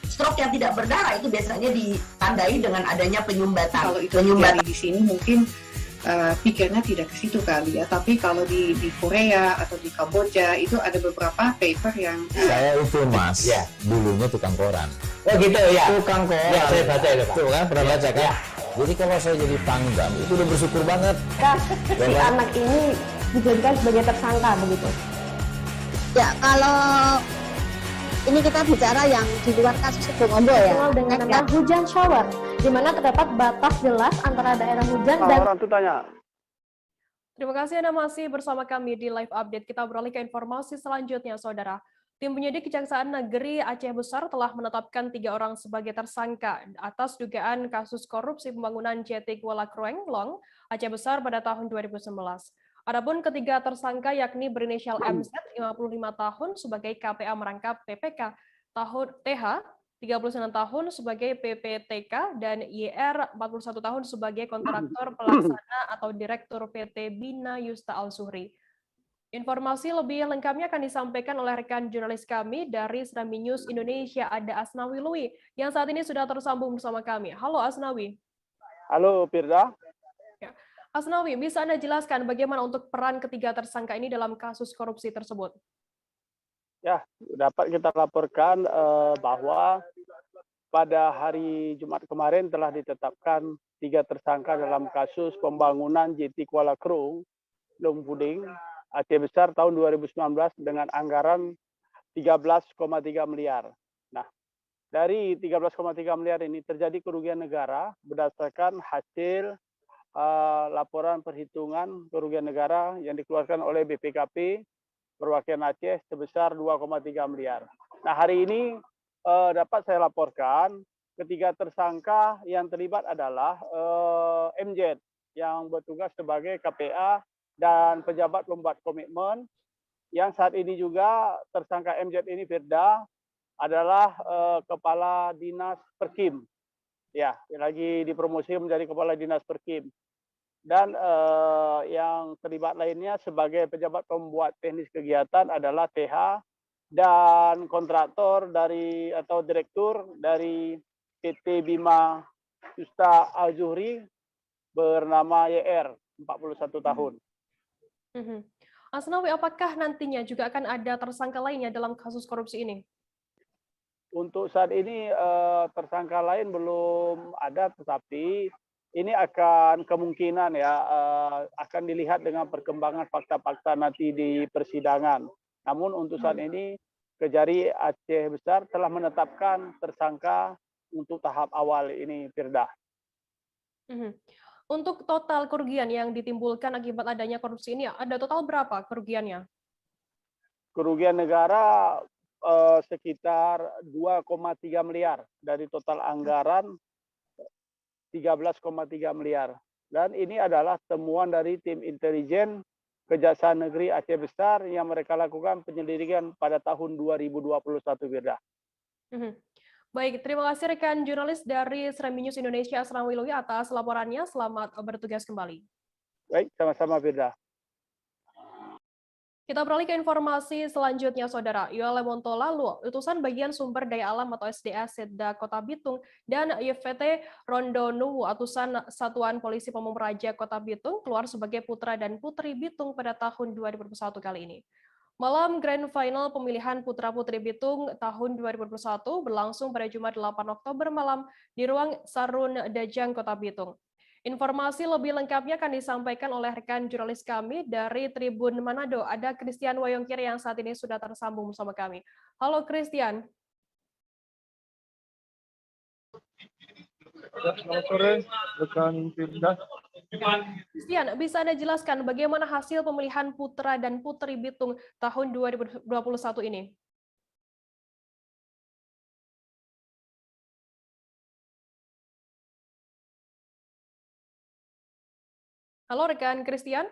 Stroke yang tidak berdarah itu biasanya ditandai dengan adanya penyumbatan. Kalau itu terjadi di sini mungkin pikirnya tidak ke situ kali ya, tapi kalau di Korea atau di Kamboja itu ada beberapa paper yang saya itu mas, ya, dulunya tukang koran. Oh gitu ya, tukang koran. Ya, saya baca itu Pak. Tuh kan, pernah baca kan? Ya. Jadi kalau saya jadi Pangdam itu udah bersyukur banget. Si anak ini dijadikan sebagai tersangka begitu. Ya, kalau ini kita bicara yang di luar kasus Situbondo ya. Dikenal dengan nama hujan shower, di mana terdapat batas jelas antara daerah hujan dan orang tuh tanya. Terima kasih Anda masih bersama kami di Live Update. Kita beralih ke informasi selanjutnya, Saudara. Tim penyidik Kejaksaan Negeri Aceh Besar telah menetapkan 3 orang sebagai tersangka atas dugaan kasus korupsi pembangunan JT Kuala Krueng, Long, Aceh Besar pada tahun 2019. Adapun ketiga tersangka yakni berinisial MZ 55 tahun sebagai KPA merangkap PPK, TH 39 tahun sebagai PPTK, dan YR 41 tahun sebagai kontraktor pelaksana atau direktur PT Bina Yusta Al-Zuhri. Informasi lebih lengkapnya akan disampaikan oleh rekan jurnalis kami dari Serambi News Indonesia, ada Asnawi Lui, yang saat ini sudah tersambung bersama kami. Halo Asnawi. Halo Firda. Asnawi, bisa Anda jelaskan bagaimana untuk peran ketiga tersangka ini dalam kasus korupsi tersebut? Ya, dapat kita laporkan bahwa pada hari Jumat kemarin telah ditetapkan 3 tersangka dalam kasus pembangunan JT Kuala Krueng, Long Puding, Aceh Besar tahun 2019 dengan anggaran 13,3 miliar. Nah, dari 13,3 miliar ini terjadi kerugian negara berdasarkan hasil laporan perhitungan kerugian negara yang dikeluarkan oleh BPKP Perwakilan Aceh sebesar 2,3 miliar. Nah, hari ini dapat saya laporkan ketiga tersangka yang terlibat adalah MZ yang bertugas sebagai KPA dan pejabat pembuat komitmen, yang saat ini juga tersangka MZ ini Firda adalah Kepala Dinas Perkim. Ya, lagi dipromosi menjadi Kepala Dinas Perkim. Dan yang terlibat lainnya sebagai pejabat pembuat teknis kegiatan adalah TH dan kontraktor dari atau direktur dari PT Bima Yusta Al-Zuhri bernama YR 41 tahun. Asnawi, apakah nantinya juga akan ada tersangka lainnya dalam kasus korupsi ini? Untuk saat ini tersangka lain belum ada, tetapi ini akan kemungkinan ya akan dilihat dengan perkembangan fakta-fakta nanti di persidangan. Namun untuk saat ini Kejari Aceh Besar telah menetapkan tersangka untuk tahap awal ini, Firda. Untuk total kerugian yang ditimbulkan akibat adanya korupsi ini, ada total berapa kerugiannya? Kerugian negara sekitar 2,3 miliar dari total anggaran 13,3 miliar. Dan ini adalah temuan dari tim intelijen Kejaksaan Negeri Aceh Besar yang mereka lakukan penyelidikan pada tahun 2021, Firda. Baik, terima kasih rekan jurnalis dari Serambi News Indonesia, Asnawi Lui, atas laporannya. Selamat bertugas kembali. Baik, sama-sama, Firda. Kita beralih ke informasi selanjutnya, Saudara. Yoel Montola, utusan bagian sumber daya alam atau SDA Setda Kota Bitung, dan YVT Rondonuwu, utusan Satuan Polisi Pamung Praja Kota Bitung, keluar sebagai putra dan putri Bitung pada tahun 2021 kali ini. Malam Grand Final pemilihan Putra-Putri Bitung tahun 2021 berlangsung pada Jumat 8 Oktober malam di ruang Sarun Dajang Kota Bitung. Informasi lebih lengkapnya akan disampaikan oleh rekan jurnalis kami dari Tribun Manado. Ada Christian Wayongkir yang saat ini sudah tersambung bersama kami. Halo Christian. Selamat sore, rekan Firda. Christian, bisa Anda jelaskan bagaimana hasil pemilihan putra dan putri Bitung tahun 2021 ini? Halo rekan Christian.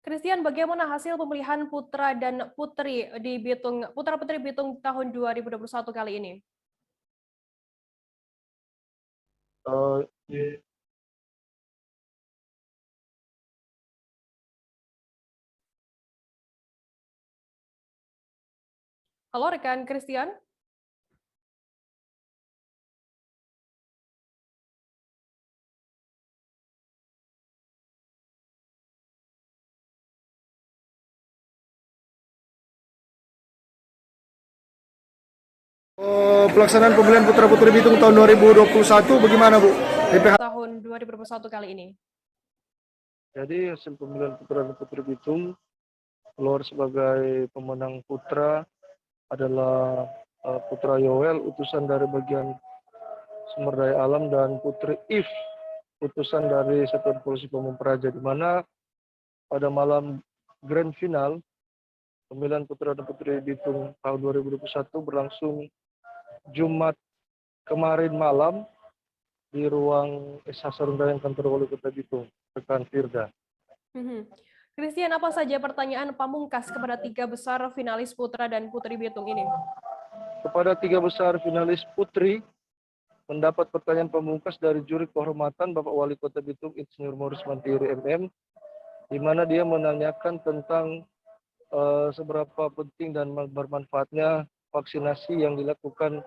Christian, bagaimana hasil pemilihan putra dan putri di Bitung, putra-putri Bitung tahun 2021 kali ini? Halo rekan Christian. Pelaksanaan pemilihan putra-putri Bitung tahun 2021 bagaimana, Bu? Tahun 2021 kali ini. Jadi hasil pemilihan putra dan putri Bitung keluar sebagai pemenang putra adalah Putra Yoel, utusan dari bagian sumber daya alam, dan Putri If, utusan dari Satuan Polisi Pamung Praja, di mana pada malam grand final pemilihan putra dan putri Bitung tahun 2021 berlangsung Jumat kemarin malam di ruang SH Serundayang kantor Wali Kota Bitung, rekan Firda. Christian, apa saja pertanyaan pamungkas kepada 3 besar finalis putra dan putri Bitung ini? Kepada 3 besar finalis putri, mendapat pertanyaan pamungkas dari juri kehormatan Bapak Wali Kota Bitung Insinyur Morris Mantiri MM, di mana dia menanyakan tentang seberapa penting dan bermanfaatnya vaksinasi yang dilakukan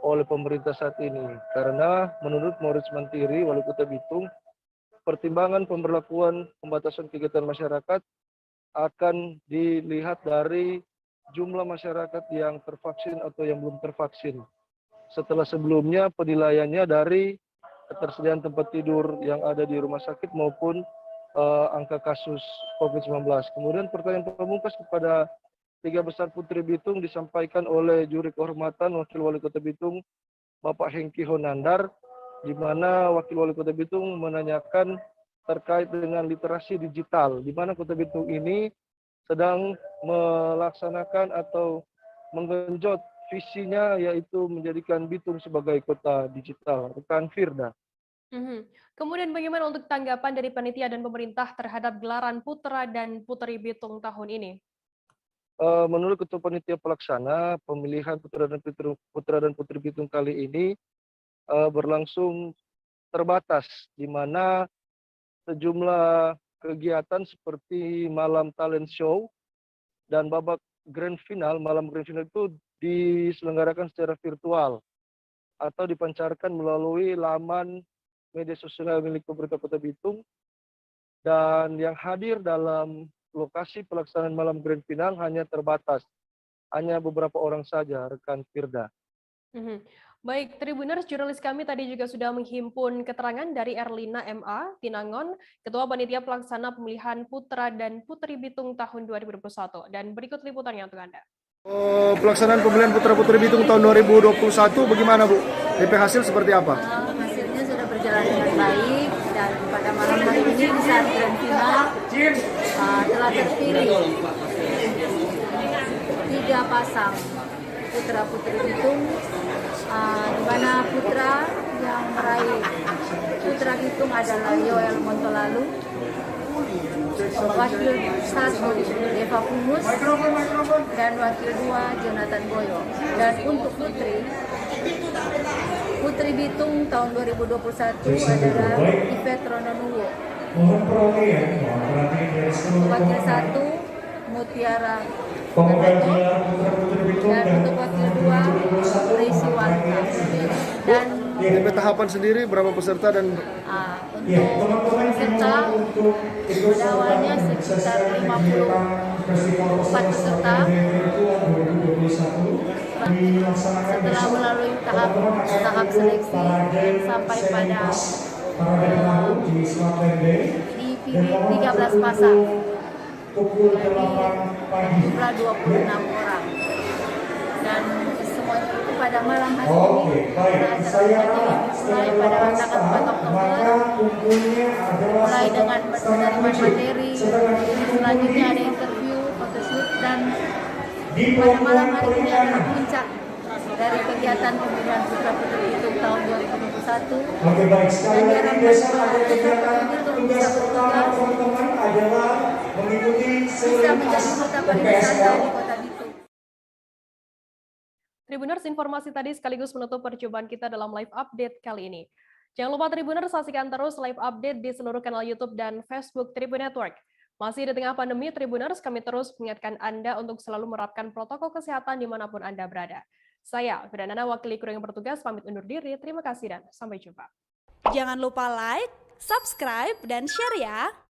oleh pemerintah saat ini. Karena menurut Morris Mantiri, Wali Kota Bitung, pertimbangan pemberlakuan pembatasan kegiatan masyarakat akan dilihat dari jumlah masyarakat yang tervaksin atau yang belum tervaksin. Setelah sebelumnya penilaiannya dari ketersediaan tempat tidur yang ada di rumah sakit maupun angka kasus COVID-19. Kemudian pertanyaan pamungkas kepada 3 besar putri Bitung disampaikan oleh juri kehormatan Wakil Wali Kota Bitung Bapak Hengki Honandar, di mana Wakil Wali Kota Bitung menanyakan terkait dengan literasi digital, di mana Kota Bitung ini sedang melaksanakan atau menggenjot visinya, yaitu menjadikan Bitung sebagai kota digital. Rekan Firda. Kemudian bagaimana untuk tanggapan dari panitia dan pemerintah terhadap gelaran putra dan putri Bitung tahun ini? Menurut Ketua Panitia Pelaksana, pemilihan putra dan putri Bitung kali ini berlangsung terbatas, di mana sejumlah kegiatan seperti malam talent show dan babak grand final, malam grand final itu diselenggarakan secara virtual atau dipancarkan melalui laman media sosial milik pemerintah Kota Bitung, dan yang hadir dalam lokasi pelaksanaan malam grand final hanya terbatas, hanya beberapa orang saja, rekan Firda. Baik, Tribuners, jurnalis kami tadi juga sudah menghimpun keterangan dari Erlina MA Tinangon, Ketua Panitia Pelaksana Pemilihan Putra dan Putri Bitung tahun 2021. Dan berikut liputannya untuk Anda. Pelaksanaan pemilihan putra-putri Bitung tahun 2021 bagaimana, Bu? DP hasil seperti apa? Hasilnya sudah berjalan dengan baik, dan pada malam hari ini di saat grand final telah terpilih 3 pasang putra-putri Bitung, di mana putra yang meraih putra Bitung adalah Yoel Montolalu, wakil 1 Deva Kumus, dan wakil 2 Jonathan Boyo. Dan untuk putri Bitung tahun 2021 adalah Yvette Rononuwo, wakil 1 Mutiara Gagato, dan untuk wakil 2 Risi Warta. Dan DP tahapan sendiri berapa peserta dan untuk peserta pada awalnya sekitar 54 peserta. Setelah melalui tahap seleksi sampai pada dipilih 13 pasang. Jadi jumlah 26 orang. Dan semuanya itu pada malam hari ini mulai pada tanggal 4 Oktober, mulai dengan menerima materi, selanjutnya ada interview, photoshoot, dan pada malam hari ini adalah puncak dari kegiatan pemilihan putra-putri Bitung tahun 2021. Dan diharapkan para peserta Bitung bisa bertugas bisa menjadi kota pariwisata di Kota Bitung. Tribuners, informasi tadi sekaligus menutup perjumpaan kita dalam live update kali ini. Jangan lupa Tribuners saksikan terus live update di seluruh kanal YouTube dan Facebook Tribun Network. Masih di tengah pandemi, Tribuners, kami terus mengingatkan Anda untuk selalu menerapkan protokol kesehatan dimanapun Anda berada. Saya, Fidanana, wakili kru yang bertugas, pamit undur diri. Terima kasih dan sampai jumpa. Jangan lupa like, subscribe, dan share ya!